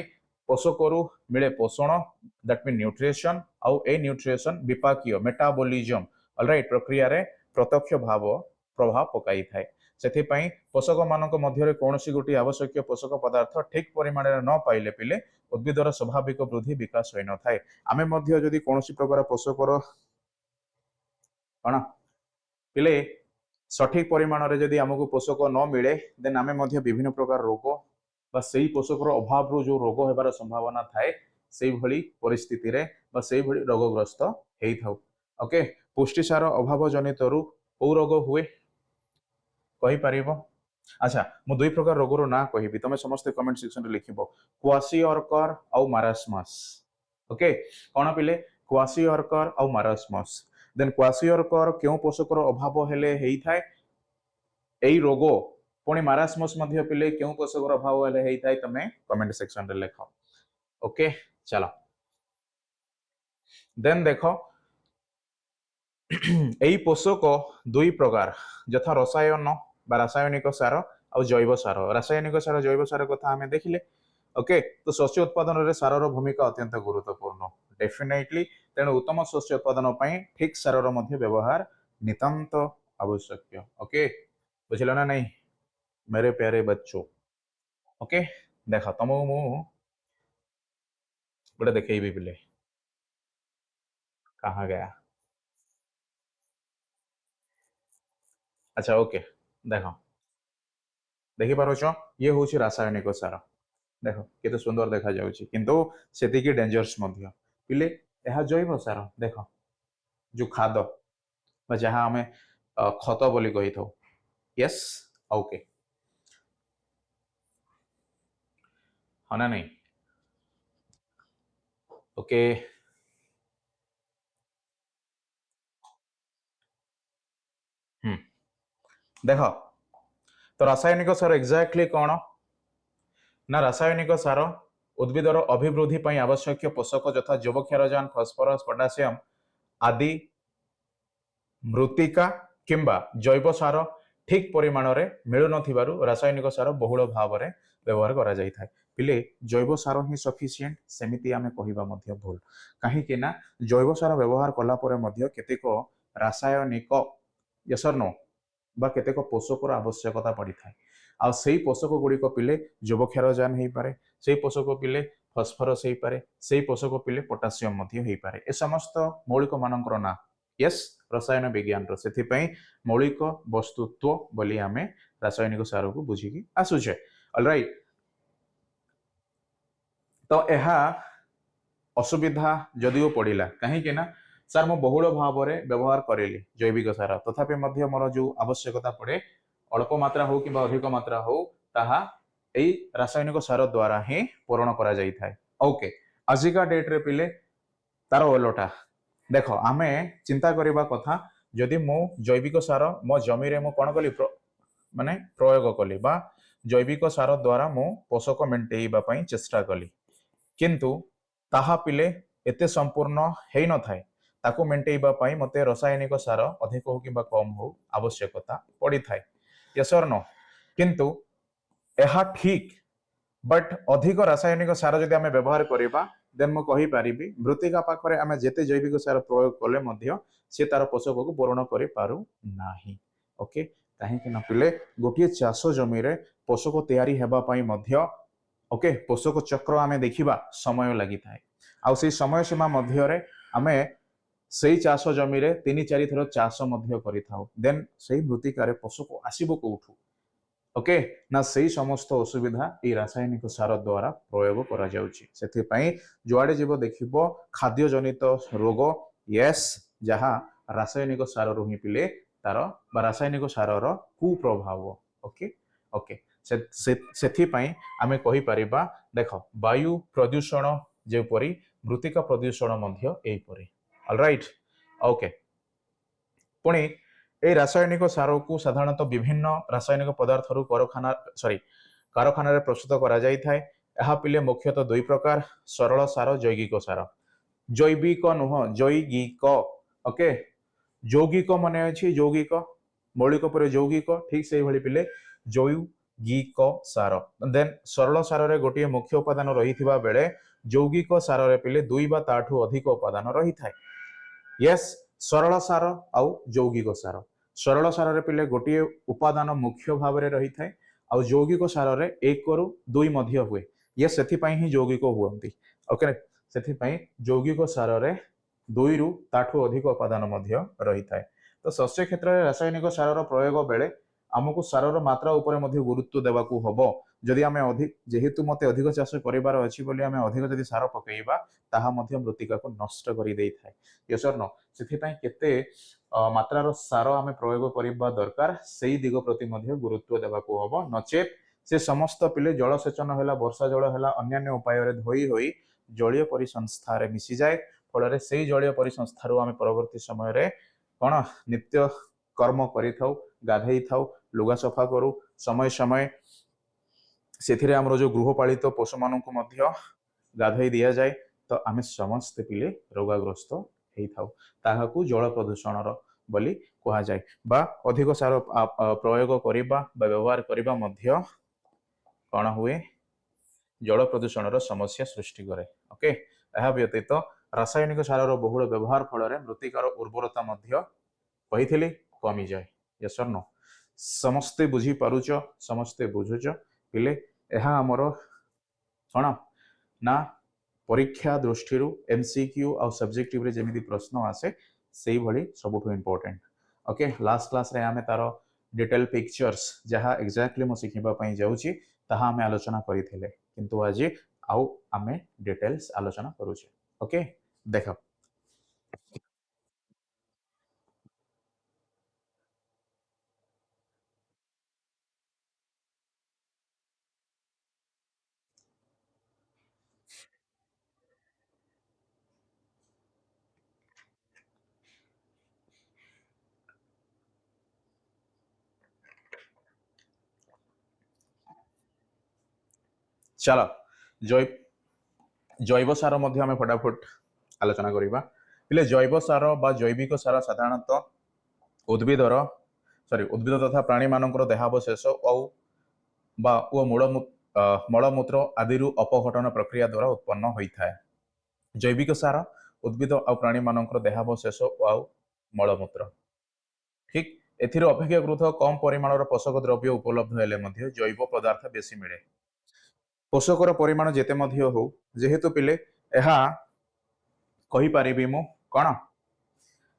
S1: ପୋଷକରୁ ମିଳେ ପୋଷଣ ଦ୍ୟାଟ୍ ମିନ୍ ନ୍ୟୁଟ୍ରିସନ ଆଉ ଏଇ ନ୍ୟୁଟ୍ରିସନ ବିପାକୀୟ ମେଟାବୋଲିଜମ ଅଲରାଇଟ୍ ପ୍ରକ୍ରିୟାରେ ପ୍ରତ୍ୟକ୍ଷ ପ୍ରଭାବ ପକାଇଥାଏ। ସେଥିପାଇଁ ପୋଷକ ମାନଙ୍କ ମଧ୍ୟରେ କୌଣସି ଗୋଟିଏ ଆବଶ୍ୟକୀୟ ପୋଷକ ପଦାର୍ଥ ଠିକ ପରିମାଣରେ ନ ପାଇଲେ ପିଲେ ଉଦ୍ଭିଦର ସ୍ୱାଭାବିକ ବୃଦ୍ଧି ବିକାଶ ହୋଇନଥାଏ। ଆମେ ମଧ୍ୟ ଯଦି କୌଣସି ପ୍ରକାର ପୋଷକର କଣ ପିଲେ ସଠିକ ପରିମାଣରେ ଯଦି ଆମକୁ ପୋଷକ ନ ମିଳେ ଦେନ୍ ଆମେ ମଧ୍ୟ ବିଭିନ୍ନ ପ୍ରକାର ରୋଗ ବା ସେଇ ପୋଷକର ଅଭାବରୁ ଯୋଉ ରୋଗ ହେବାର ସମ୍ଭାବନା ଥାଏ ସେଇଭଳି ପରିସ୍ଥିତିରେ ବା ସେଇଭଳି ରୋଗଗ୍ରସ୍ତ ହେଇଥାଉ। ଓକେ, ପୁଷ୍ଟିସାର ଅଭାବ ଜନିତରୁ କୋଉ ରୋଗ ହୁଏ କହିପାରିବ? ଆଚ୍ଛା ମୁଁ ଦୁଇ ପ୍ରକାର ରୋଗର ନାଁ କହିବି, ତମେ ସମସ୍ତେ କମେଣ୍ଟ ସେକ୍ସନରେ ଲେଖିବ କ୍ୱାସିଅର୍କର ଆଉ ମାରାସ୍ମସ୍। ଓକେ, କଣ ପିଲେ କ୍ୱାସିଅର୍କର ଆଉ ମାରାସ୍ମସ୍। ଦେନ୍ କ୍ୱାସିଅର୍କର କେଉଁ ପୋଷକର ଅଭାବ ହେଲେ ହେଇଥାଏ ଏଇ ରୋଗ, ପୁଣି ମାରାସ୍ମସ୍ ମଧ୍ୟ ପିଲେ କେଉଁ ପୋଷକର ଅଭାବ ହେଲେ ହେଇଥାଏ ତମେ କମେଣ୍ଟ ସେକ୍ସନରେ ଲେଖ। ଓକେ, ଚାଲ ଦେନ୍ ଦେଖ ଏଇ ପୋଷକ ଦୁଇ ପ୍ରକାର ଯଥା ରସାୟନ ବା ରାସାୟନିକ ସାର ଆଉ ଜୈବ ସାର। ରାସାୟନିକ ସାର ଜୈବ ସାର କଥା ଆମେ ଦେଖିଲେ। ଓକେ, ତ ଶସ୍ୟ ଉତ୍ପାଦନରେ ସାରର ଭୂମିକା ଅତ୍ୟନ୍ତ ଗୁରୁତ୍ୱପୂର୍ଣ୍ଣ ଡେଫିନେଟଲି। ତେଣୁ ଉତ୍ତମ ଶସ୍ୟ ଉତ୍ପାଦନ ପାଇଁ ଠିକ ସାରର ମଧ୍ୟ ବ୍ୟବହାର ନିତାନ୍ତ ଆବଶ୍ୟକ। ଓକେ, ବୁଝିଲ ନା ନାଇଁ मेरे प्यारे बच्चों? ओके, ଦେଖ ତମକୁ ମୁଁ ଗୋଟେ ଦେଖେଇବି ପିଲେ। कहाँ गया? अच्छा ओके, ଦେଖ ଦେଖିପାରୁଛ ଇଏ ହେଉଛି ରାସାୟନିକ ସାର। ଦେଖ କେତେ ସୁନ୍ଦର ଦେଖାଯାଉଛି କିନ୍ତୁ ସେତିକି ଡେଞ୍ଜରସ୍ ମଧ୍ୟ ପିଲେ। ଏହା ଜୈବ ସାର ଦେଖ ଯୋଉ ଖାଦ ବା ଯାହା ଆମେ ଖତ ବୋଲି କହିଥାଉ। ୟେସ୍, ଓକେ, ହଁ ନା ନାଇଁ? ଓକେ, ଦେଖ ତ ରାସାୟନିକ ସାର ଏକ୍ଜାକ୍ଟଲି କଣ ନା ରାସାୟନିକ ସାର ଉଦ୍ଭିଦର ଅଭିବୃଦ୍ଧି ପାଇଁ ଆବଶ୍ୟକୀୟ ପୋଷକ ଯଥା ଯୁବକ୍ଷାରଜାନ, ଫସ୍ଫରସ୍, ପଟାସିୟମ ଆଦି ମୃତ୍ତିକା କିମ୍ବା ଜୈବ ସାର ଠିକ୍ ପରିମାଣରେ ମିଳୁନଥିବାରୁ ରାସାୟନିକ ସାର ବହୁଳ ଭାବରେ ବ୍ୟବହାର କରାଯାଇଥାଏ। ପିଲେ ଜୈବ ସାର ହିଁ ସଫିସିଏଣ୍ଟ ସେମିତି ଆମେ କହିବା ମଧ୍ୟ ଭୁଲ, କାହିଁକି ନା ଜୈବ ସାର ବ୍ୟବହାର କଲା ପରେ ମଧ୍ୟ କେତେକ ରାସାୟନିକ ୟେସ୍ ବା କେତେକ ପୋଷକର ଆବଶ୍ୟକତା ପଡ଼ିଥାଏ। ଆଉ ସେଇ ପୋଷକ ଗୁଡ଼ିକ ପିଲେ ଯୁବକ୍ଷାରଜାନ ହେଇପାରେ, ସେଇ ପୋଷକ ପିଲେ ଫସ୍ଫରସ୍ ହେଇପାରେ, ସେଇ ପୋଷକ ପିଲେ ପଟାସିୟମ ମଧ୍ୟ ହେଇପାରେ। ଏ ସମସ୍ତ ମୌଳିକ ମାନଙ୍କର ନାଁ ୟେସ୍ ରସାୟନ ବିଜ୍ଞାନର, ସେଥିପାଇଁ ମୌଳିକ ବସ୍ତୁତ୍ୱ ବୋଲି ଆମେ ରାସାୟନିକ ସାରକୁ ବୁଝିକି ଆସୁଛେ। ଅଲରାଇଟ୍, ତ ଏହା ଅସୁବିଧା ଯଦିଓ ପଡ଼ିଲା, କାହିଁକି ନା ସାର୍ ମୁଁ ବହୁଳ ଭାବରେ ବ୍ୟବହାର କରିଲି ଜୈବିକ ସାର, ତଥାପି ମଧ୍ୟ ମୋର ଯେଉଁ ଆବଶ୍ୟକତା ପଡ଼େ ଅଳ୍ପ ମାତ୍ରା ହଉ କିମ୍ବା ଅଧିକ ମାତ୍ରା ହଉ ତାହା ଏଇ ରାସାୟନିକ ସାର ଦ୍ୱାରା ହିଁ ପୂରଣ କରାଯାଇଥାଏ। ଓକେ, ଆଜିକା ଡେଟ୍ରେ ପିଲେ ତାର ଓଲଟା ଦେଖ, ଆମେ ଚିନ୍ତା କରିବା କଥା ଯଦି ମୁଁ ଜୈବିକ ସାର ମୋ ଜମିରେ ମୁଁ କ'ଣ କଲି ମାନେ ପ୍ରୟୋଗ କଲି ବା ଜୈବିକ ସାର ଦ୍ୱାରା ମୁଁ ପୋଷକ ମେଣ୍ଟେଇବା ପାଇଁ ଚେଷ୍ଟା କଲି, କିନ୍ତୁ ତାହା ପିଲେ ଏତେ ସମ୍ପୂର୍ଣ୍ଣ ହେଇନଥାଏ। ତାକୁ ମେଣ୍ଟେଇବା ପାଇଁ ମୋତେ ରାସାୟନିକ ସାର ଅଧିକ ହଉ କିମ୍ବା କମ୍ ହଉ ଆବଶ୍ୟକତା ପଡ଼ିଥାଏ। ୟେସ୍ ଅର୍ ନୋ? କିନ୍ତୁ ଏହା ଠିକ୍, ବଟ୍ ଅଧିକ ରାସାୟନିକ ସାର ଯଦି ଆମେ ବ୍ୟବହାର କରିବା ଦେନ୍ ମୁଁ କହିପାରିବି ମୃତ୍ତିକା ପାଖରେ ଆମେ ଯେତେ ଜୈବିକ ସାର ପ୍ରୟୋଗ କଲେ ମଧ୍ୟ ସେ ତାର ପୋଷକକୁ ପୂରଣ କରିପାରୁ ନାହିଁ। ଓକେ, କାହିଁକି ନା ପିଲେ ଗୋଟିଏ ଚାଷ ଜମିରେ ପୋଷକ ତିଆରି ହେବା ପାଇଁ ମଧ୍ୟ ଓକେ ପୋଷକ ଚକ୍ର ଆମେ ଦେଖିବା ସମୟ ଲାଗିଥାଏ। ଆଉ ସେଇ ସମୟ ସୀମା ମଧ୍ୟରେ ଆମେ ସେଇ ଚାଷ ଜମିରେ 3-4 ଥର ଚାଷ ମଧ୍ୟ କରିଥାଉ, ଦେନ୍ ସେଇ ମୃତ୍ତିକାରେ ପୋଷକ ଆସିବ କୋଉଠୁ? ଓକେ, ନା ସେଇ ସମସ୍ତ ଅସୁବିଧା ଏଇ ରାସାୟନିକ ସାର ଦ୍ୱାରା ପ୍ରୟୋଗ କରାଯାଉଛି। ସେଥିପାଇଁ ଯୁଆଡ଼େ ଯିବ ଦେଖିବ ଖାଦ୍ୟ ଜନିତ ରୋଗ ୟେସ୍ ଯାହା ରାସାୟନିକ ସାରରୁ ହିଁ ପିଲେ ତାର ବା ରାସାୟନିକ ସାରର କୁପ୍ରଭାବ। ଓକେ ଓକେ, ସେଥିପାଇଁ ଆମେ କହିପାରିବା ଦେଖ ବାୟୁ ପ୍ରଦୂଷଣ ଯେପରି ମୃତ୍ତିକା ପ୍ରଦୂଷଣ ମଧ୍ୟ ଏହିପରି। ଅଲରାଇଟ୍, ଓକେ, ପୁଣି এই ରାସାୟନିକ ସାରକୁ ସାଧାରଣତଃ ବିଭିନ୍ନ ରାସାୟନିକ ପଦାର୍ଥରୁ କାରଖାନାରେ ପ୍ରସ୍ତୁତ କରାଯାଇଥାଏ। ଏହା ପିଲେ ମୁଖ୍ୟତଃ ଦୁଇ ପ୍ରକାର, ସରଳ ସାର, ଯୌଗିକ ସାର। ଜୈବିକ ନୁହଁ, ଯୌଗିକ। ଓକେ, ଯୌଗିକ ମନେ ଅଛି, ଯୌଗିକ ମୌଳିକ ପରେ ଯୌଗିକ, ଠିକ୍ ସେଇଭଳି ପିଲେ ଯୌଗିକ ସାର। ଦେନ୍ ସରଳ ସାରରେ ଗୋଟିଏ ମୁଖ୍ୟ ଉପାଦାନ ରହିଥିବା ବେଳେ ଯୌଗିକ ସାରରେ ପିଲେ 2 ବା ତାଠୁ ଅଧିକ ଉପାଦାନ ରହିଥାଏ। ୟେସ୍, ସରଳ ସାର ଆଉ ଯୌଗିକ ସାର। ସରଳ ସାରରେ ପିଲେ ଗୋଟିଏ ଉପାଦାନ ମୁଖ୍ୟ ଭାବରେ ରହିଥାଏ, ଆଉ ଯୌଗିକ ସାରରେ 1ରୁ 2 ମଧ୍ୟ ହୁଏ। ୟେସ୍, ସେଥିପାଇଁ ହିଁ ଯୌଗିକ ହୁଅନ୍ତି। ଓକେ, ସେଥିପାଇଁ ଯୌଗିକ ସାରରେ 2ରୁ ତାଠୁ ଅଧିକ ଉପାଦାନ ମଧ୍ୟ ରହିଥାଏ। ତ ଶସ୍ୟ କ୍ଷେତ୍ରରେ ରାସାୟନିକ ସାରର ପ୍ରୟୋଗ ବେଳେ ଆମକୁ ସାରର ମାତ୍ରା ଉପରେ ମଧ୍ୟ ଗୁରୁତ୍ୱ ଦେବାକୁ ହବ। ଯଦି ଆମେ ଯେହେତୁ ମୋତେ ଅଧିକ ଚାଷ କରିବାର ଅଛି ବୋଲି ଆମେ ଅଧିକ ଯଦି ସାର ପକେଇବା ତାହା ମଧ୍ୟ ମୃତ୍ତିକାକୁ ନଷ୍ଟ କରିଦେଇଥାଏ। ୟେସ୍ ଅର୍ ନୋ? ସେଥିପାଇଁ କେତେ ମାତ୍ରାର ସାର ଆମେ ପ୍ରୟୋଗ କରିବା ଦରକାର ସେଇ ଦିଗ ପ୍ରତି ମଧ୍ୟ ଗୁରୁତ୍ୱ ଦେବାକୁ ହବ, ନଚେତ୍ ସେ ସମସ୍ତ ପିଲେ ଜଳସେଚନ ହେଲା, ବର୍ଷା ଜଳ ହେଲା, ଅନ୍ୟାନ୍ୟ ଉପାୟରେ ଧୋଇ ହୋଇ ଜଳୀୟ ପରିସଂସ୍ଥାରେ ମିଶିଯାଏ। ଫଳରେ ସେଇ ଜଳୀୟ ପରିସଂସ୍ଥାରୁ ଆମେ ପରବର୍ତ୍ତୀ ସମୟରେ କ'ଣ ନିତ୍ୟ କର୍ମ କରିଥାଉ, ଗାଧେଇଥାଉ, ଲୁଗା ସଫା କରୁ, ସମୟ ସମୟ ସେଥିରେ ଆମର ଯେଉଁ ଗୃହପାଳିତ ପଶୁମାନଙ୍କୁ ମଧ୍ୟ ଗାଧୋଇ ଦିଆଯାଏ। ତ ଆମେ ସମସ୍ତେ ପିଲେ ରୋଗାଗ୍ରସ୍ତ ହେଇଥାଉ। ତାହାକୁ ଜଳ ପ୍ରଦୂଷଣର ବୋଲି କୁହାଯାଏ। ବା ଅଧିକ ସାର ପ୍ରୟୋଗ କରିବା ବା ବ୍ୟବହାର କରିବା ମଧ୍ୟ କ'ଣ ହୁଏ? ଜଳ ପ୍ରଦୂଷଣର ସମସ୍ୟା ସୃଷ୍ଟି କରେ। ଓକେ, ଏହା ବ୍ୟତୀତ ରାସାୟନିକ ସାରର ବହୁଳ ବ୍ୟବହାର ଫଳରେ ମୃତ୍ତିକାର ଉର୍ବରତା ମଧ୍ୟ କହିଥିଲି କମିଯାଏ। ୟେସ୍ ଅର୍ ନୋ? ସମସ୍ତେ ବୁଝିପାରୁଛ, ସମସ୍ତେ ବୁଝୁଛ ପିଲେ? ଏହା ଆମର କ'ଣ ନା ପରୀକ୍ଷା ଦୃଷ୍ଟିରୁ MCQ ଆଉ ସବଜେକ୍ଟିଭରେ ଯେମିତି ପ୍ରଶ୍ନ ଆସେ ସେଇଭଳି ସବୁଠୁ ଇମ୍ପୋର୍ଟାଣ୍ଟ। ଓକେ, ଲାଷ୍ଟ କ୍ଲାସରେ ଆମେ ତାର ଡିଟେଲ ପିକ୍ଚର୍ସ ଯାହା ଏକ୍ଜାକ୍ଟଲି ମୁଁ ଶିଖିବା ପାଇଁ ଯାଉଛି ତାହା ଆମେ ଆଲୋଚନା କରିଥିଲେ, କିନ୍ତୁ ଆଜି ଆଉ ଆମେ ଡିଟେଲ୍ସ ଆଲୋଚନା କରୁଛେ। ଓକେ, ଦେଖ चलो जै जैव सार मध्य आम फटाफट आलोचना करवा हेले जैव सार बा जैविक सार साधारणतः उद्भिदर सॉरी उद्भिद तथा प्राणी मानकर देहावशेष ओ मलमूत्र आदि अपघटन प्रक्रिया द्वारा उत्पन्न होता है। जैविक सार उद्भिद और प्राणी मानकर देहावशेष और मलमूत्र ठीक एथिरे अपेक्षाकृत कम परिमाणर पोषक द्रव्य उपलब्ध हेले मध्य जैव पदार्थ बेसी मिले। पोषकर परिमाण जेते मध्य हो जेहेतु पिले एहा कहि परिबी मु कोन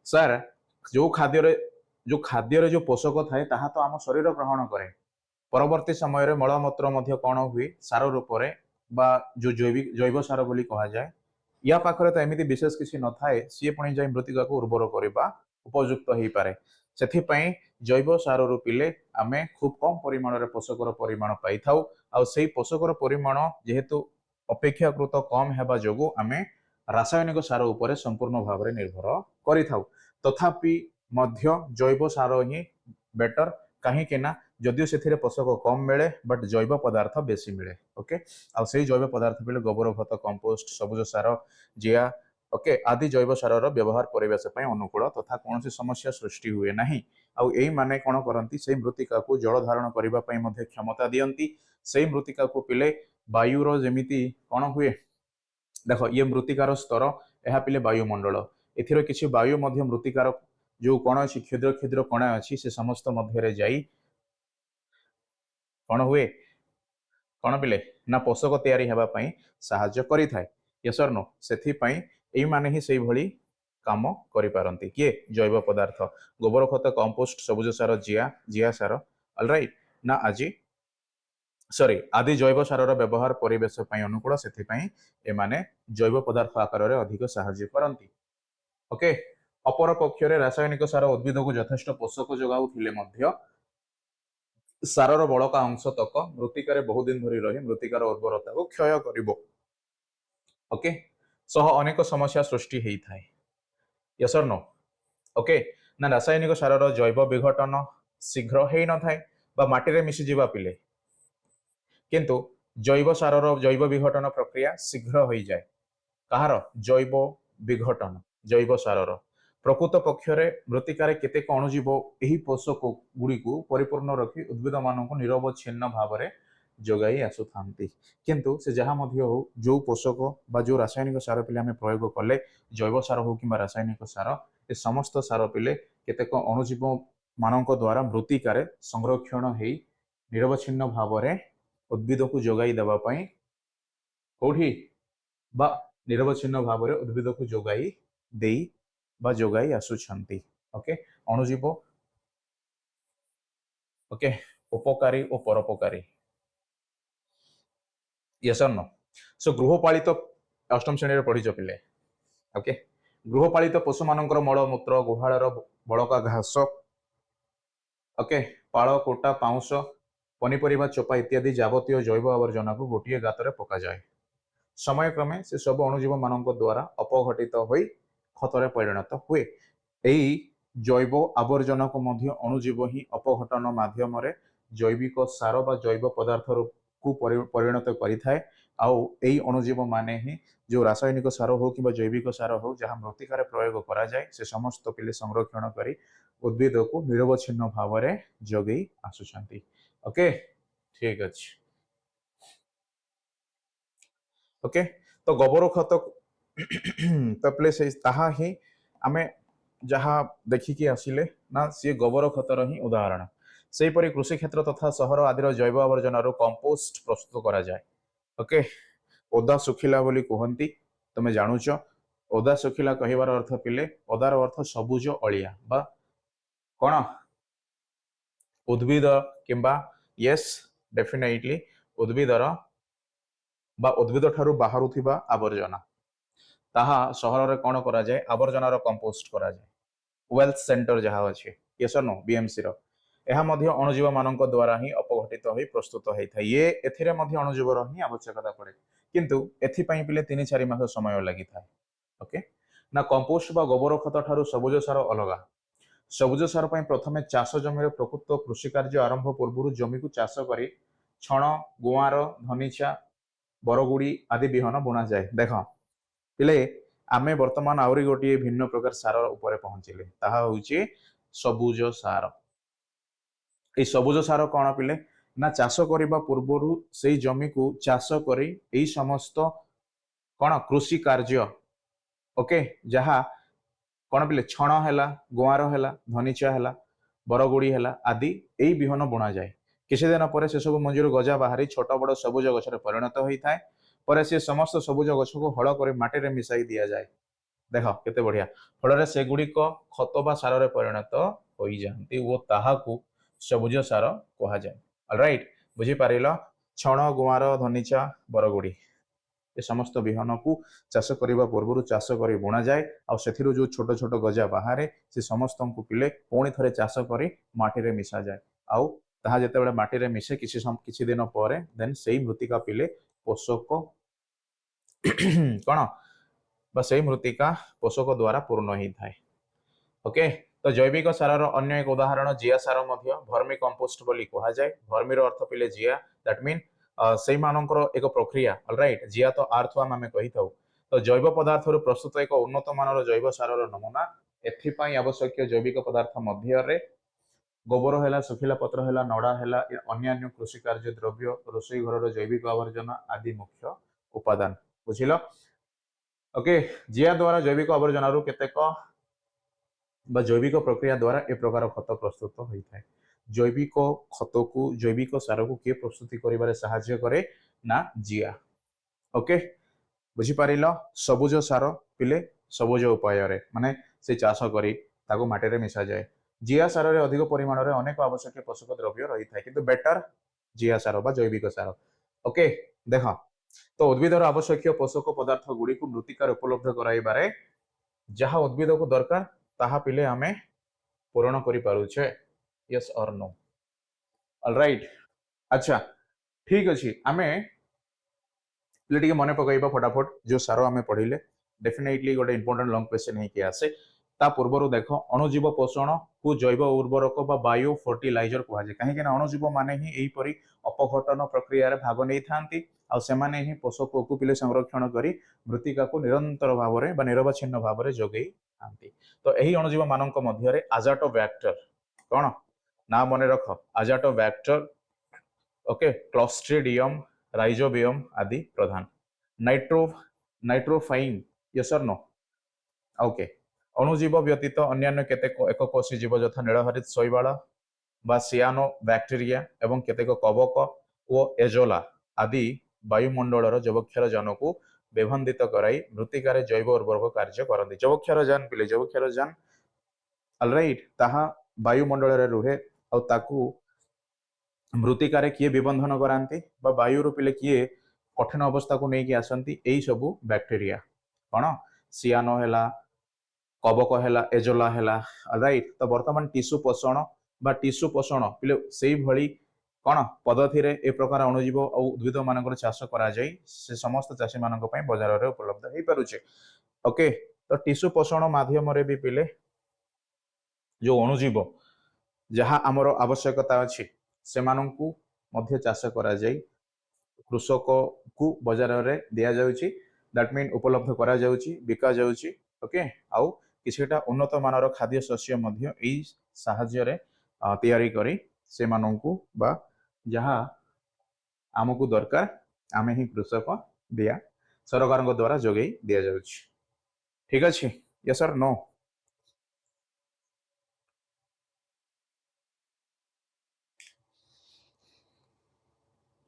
S1: सर जो खाद्य जो पोषक थाए ताहा तो आम शरीर ग्रहण करे परवर्ती समय रे मलमूत्र मध्य कोन हुए सार रूप रे बा जो जैव सार बोली कहा जाए या पाखरे तो एमिति विशेष किसी न थाए सी पुणी जाई मृत्तिका को उर्वर करबा उपयुक्त हो पारे सेथिपई जैव सार रू पिले आमे खूब कम परिमाण रे पोषकर परिमाण पाई थाउ आ सेही पोषकर परिमाण जेहेतु अपेक्षाकृत कम हेबा जोगु आमे रासायनिक सार उपरे संपूर्ण भाव रे निर्भर करि थाउ तथापि मध्य जैव सार ही बेटर कहीं ना जदियो से पोषक कम मिले बट जैव पदार्थ बेसी मिले ओके आ से जैव पदार्थ मिले गोबर खत कंपोस्ट सबुज सार जिया ओके आदि जैव सार व्यवहार परिवेश अनुकूल तथा कौन समस्या सृष्टि हुए ना आई माने कौन करती से मृत्तिका को जल धारण करने क्षमता दियंती से मृत्तिका को पिले वायुर जमीती कौन हुए देख ये मृत्तिकार स्तर यह पिले वायुमंडल एथिर किसी वायु मध्य मृत्तिकार जो कण अच्छी क्षुद्र क्षुद्र कणा अच्छी से समस्त मध्य जाई कौन हुए कौन पिले ना पोषक तैयारी हेबा पई साहाय्य करि थाए यस और नो सेथि पई एई माने ही सेही भली काम करि पारंती किए जैव पदार्थ गोबर खत कंपोस्ट सबुज सार जिया सार ऑलराइट ना आजी सॉरी आदि जैव सार व्यवहार परिवेश पई अनुकूल सेथि पई ए माने जैव पदार्थ आकार रे अधिक साहाय्य करंती ओके अपर पक्ष रे रासायनिक सार उद्भिद को यथेष्ट पोषक जोगाउथिले मध्य सारर बड़का अंश तक मृत्तिकार बहुदिन धरी रही मृत्तिकार उर्वरता को क्षय करिवो ओके सह अनेक समस्या सृष्टि हेई थाए यस और नो ओके ना रासायनिक सारर जैव विघटन शीघ्र हेई न थाए बा माटी रे मिसि जिबा पिले किंतु जैव सारर जैव विघटन प्रक्रिया शीघ्र होई जाए कहार जैव विघटन जैव सारर प्रकृत पक्ष मृत्तिकार केतेक अणुजीव यही पोषक गुड़ी को परिपूर्ण रखी उद्भिद मान निरवच्छिन्न भाव में जोगाई आसुता किंतु से जहाँ हो जो पोषक बा जो रासायनिक सार पिले आम प्रयोग कले जैव सार हो कि रासायनिक सार ए समस्त सार पिले केतेक अणुजीव मान द्वारा मृत्तिकार संरक्षण हो निरवच्छिन्न भाव में उद्भिद को जोगाई देवाई कौटी बा निरवच्छिन्न भाव में उद्भिद को जोगाई दे बा जोगाई आसुछंती ओके अणुजीव ओके उपकारी और परोपकारी यस और नो सो गृहपालित अष्टम श्रेणी पढ़ी पिले ओके गृहपालित पशु मानकर मलमूत्र गुहालर बड़का घास ओके पाल कोटा पाउंस पनीपरिबा चोपा इत्यादि जावतीय जैव आवर्जना को गोटे गातर पका जाए समय क्रमे से सब अणुजीव मान द्वारा अपघटित हो खतरे परिणत हुए यही जैव आवर्जना को मध्य अणुजीव ही अपघटन माध्यम जैविक सार बा जैव पदार्थ को परिणत करिथाए आउ एई अणुजीव माने ही जो रासायनिक सार हो कि जैविक सार हो जहाँ मृत्तिकार प्रयोग करा जाए से समस्त पिले संरक्षण करी उद्भिद को निरवच्छिन्न भाव में जगई आसुछंती ओके ठीक अच्छे ओके तो गोबर खत तो प्ले से ताहा ही आमे जहाँ देखिकी आसिले ना सी गोबर खतर ही उदाहरण से परी कृषि क्षेत्र तथा सहर आदि जैव आवर्जन कंपोस्ट प्रस्तुत करा जाए ओके ओदा सुखिला बोली कहती तुम जानुच ओदा सुखिला कहबार अर्थ पिले ओदार अर्थ सबुज अलिया बा कौन उद्भिद किंबा यस डेफिनेटली उद्भिदर बा उद्भिद ठारू बाहरुथिबा आवर्जना ताहा सहर रे कौन करा जाए आवर्जनार कंपोस्ट करा जाए वेल्थ सेंटर जहाँ अच्छे यस नो बीएमसी रो यह अणुजीव मान द्वारा ही अपघटित हो प्रस्तुत होता है ये एथिरे अणुजीवर ही आवश्यकता पड़े किंतु एथिपाई पिले 3-4 मास समय लगी था ओके ना कंपोस्ट बा गोबर खत ठारू सबुज सार अलगा सबुज सार प्रथमे चाष जमी प्रकृत कृषि कार्य आरंभ पूर्व जमी को चाष कर छण गुआर धनीचा बरगुड़ी आदि बिहन बुणा जाए। देख पिले आमे वर्तमान आउरी गोटे भिन्न प्रकार सार उपरे पहुंचिले, ताहा होउची सबुज सार। ए सबुज सार कौन पिले ना चाष करने पूर्वर से जमी को चाष करी एई समस्त कौन कृषि कार्य ओके जहा कौन पिले छण है गुआर है धनीचा है बरगुड़ी है आदि यही बिहन बुणा जाए। किसी दिन पर से सब मंजूर गजा बाहरी छोट बड़ सबुज गछरे परिणत होता है। पर से समस्त सबुज गछ को हल कर माटी में मिसाई दि जाए। देख केते बढ़िया फल से गुड़िक खत बा सार रे परिणत हो जाती वो ताहाकू सबुज सार कहा जाए। ऑलराइट बुझी पारिल छण गुआर धनीचा बरगुड़ी ए समस्त बिहन को चाष करने पूर्व चाष कर बुणा जाए। जो छोट छोट गजा बाहर से समस्त को पिले पुणी थे चाष कर माटी में मिसा जाए। आउ ताहा जेतेबेले माटी में मिसे किसी दिन पर देन से मृत्तिका पिले पोषक कौन बा से मृत्तिका पोषक द्वारा पूर्ण होता है। ओके तो जैविक सार अन्य एक उदाहरण जिया सार भर्मी कंपोस्ट बोली कहा जाए। भर्मीर अर्थ पिले जिया दैट मीन से मानकर एक प्रक्रिया। ऑलराइट जिया तो आर्थवाम आम कही था। तो जैव पदार्थ प्रस्तुत एक उन्नत मानर जैव सार नमूना एथिपाई आवश्यक जैविक पदार्थ मध्य गोबर है सुखिला पत्र है नड़ा है अन्य कृषि कार्य द्रव्य रोषई घर जैविक आवर्जना आदि मुख्य उपादान बुझिल। ओके जिया द्वारा जैविक आवर्जन केतेक जैविक प्रक्रिया द्वारा ए प्रकार खत प्रस्तुत होता है। जैविक खत को जैविक सार को किए प्रस्तुति करिबारे सहाय्य करे ना जिया। ओके बुझिपार सबुज सार पिले सबुज उपाय माने से चाष करी ताको माटी रे मिसा जाए। जिया सार रे अधिक परिमाण रे अनेक आवश्यक पोषक द्रव्य रही था किंतु बेटर जिया सार बा जैविक सार। ओके देख तो उद्भिदर आवश्यक पोषक पदार्थ गुड़ी को मृत्तिकार उपलब्ध कराइबारे जहाँ उद्भिद को दरकार ताहा पिले आमे पूरण करि पारुछे। यस और नो ऑलराइट अच्छा ठीक अछि आमे पिले टिके मने पकाइबा फटाफट जो सारो आमे पढिले डेफिनेटली गोटे इंपोर्टेंट लॉन्ग क्वेश्चन है कि आसे ता पूर्वरु देखो अणुजीव पोषण को जैव उर्वरक बा बायो फर्टिलाइजर कहा जाए। कहीं अणुजीव माने ही एही परी अपघटन प्रक्रिया रे भाग नै थांती आ सेमाने ही पोषक को पिले संरक्षण करी मृत्तिका को निरंतर भाव रे बा निरवच्छिन्न भाव रे जोगै थांती। तो एही अणुजीव मानक मध्य रे आजाटोबैक्टर कोन ना मने रख आजाटोबैक्टर ओके क्लॉस्ट्रिडियम राइजोबियम आदि प्रधान नाइट्रोफाइन यस और नो ओके अणुजीव व्यतीत अन्य केतेक एककोषी जीव यथा नीलहरित शैवाल बा सियानो बैक्टेरिया एवं केतेक कवक और एजोला आदि वायुमंडल जवक्षार जान को बेभंदित कराई मृत्तिकार जैव उर्वरक कार्य करती। जवक्षार जान पिले जवक्षार जान ऑलराइट ताहा वायुमंडल रे रुहे और ताकू मृत्तिकार किए विबंधन कराती वायु पिले किए कठिन अवस्था को लेकिन आसती यही सबू बैक्टेरिया कौन सियानो है कवक है एजोला है राइट। तो बर्तमान टिश्यू पोषण बा टिश्यू पोषण पिले से भली कौन पद्धति रे ए प्रकार अणुजीव और उद्भिद मान चाष करा जाई से समस्त चाषी मान बजार में उपलब्ध हो पारुचे। ओके तो टिश्यू पोषण माध्यम रे भी पिले जो अणुजीव जहाँ आमर आवश्यकता अच्छी से मध्य चाष करा जाई कृषक को बाजार रे दिया जाउची दैट मीन उपलब्ध करा जाउची बिका जाउची। ओके आउ किछटा उन्नत मानर खाद्य शस्य मध्य एई साहाय्य रे तैयारी करी से माननकु बा जहाँ आमको दरकार आमे ही कृषक दिया सरकार द्वारा जोगई दिया जाउची। ठीक अछि यस सर नो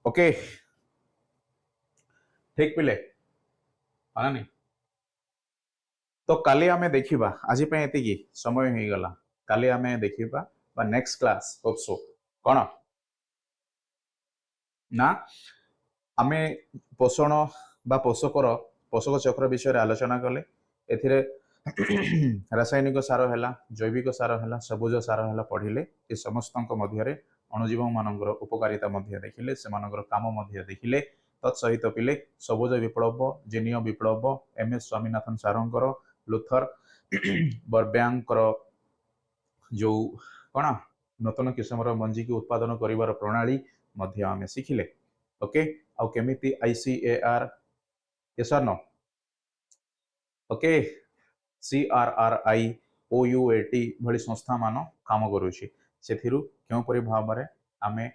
S1: ओके ठीक पिले हाँ नहीं तो काली आमे देखिबा आज पे एतिकी समय हो गला काली आमे देखिबा बा नेक्स्ट क्लास होप्सो कौन ना आमे पोषण बा पोषक चक्र विषय आलोचना कले एथिरे रासायनिक सार है जैविक सार है सबुज सार है पढ़िले ए समस्त मध्य अणुजीव मानकर उपकारिता देखिले से काम देखिले तत्सहित पिले सबुज विप्लव जीनीय विप्लव एम एस स्वामीनाथन सारंकर लुथर बर्ब्यांकर जो कौन नूतन किस्म मंजी की उत्पादन करिवार प्रणाली आमे शिखिले। ओके आउ केमिति ICAR yes or no okay CRRI OUAT भली संस्था मान काम करुछि सेथिरु केउपरि भाबरे आमे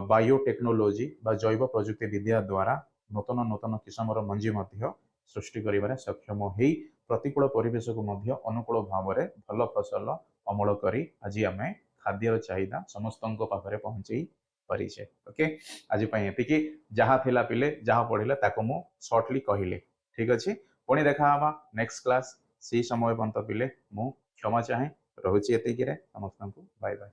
S1: बायोटेक्नोलोजी बा जैव प्रजुक्ति विद्या द्वारा नूतन नूतन किसमर मंजी मध्य सृष्टि करिबारे सक्षम हेई प्रतिकूल परिवेश को मध्य अनुकूल भावरे भल फसल अमल करी आज आमे खाद्यर चाहिदा समस्तଙ୍କ पाखरे पहुंचई परिछे ओके आज पई एतिकी जहा थिला पिले जहा पढिले ताको मु शॉर्टली कहिले ठीक अछि पुणी देखा हवा नेक्स्ट क्लास सी समय पंत पिले मु क्षमा चाहे रहुची एतिकी रे समस्तଙ୍କୁ बाय बाय।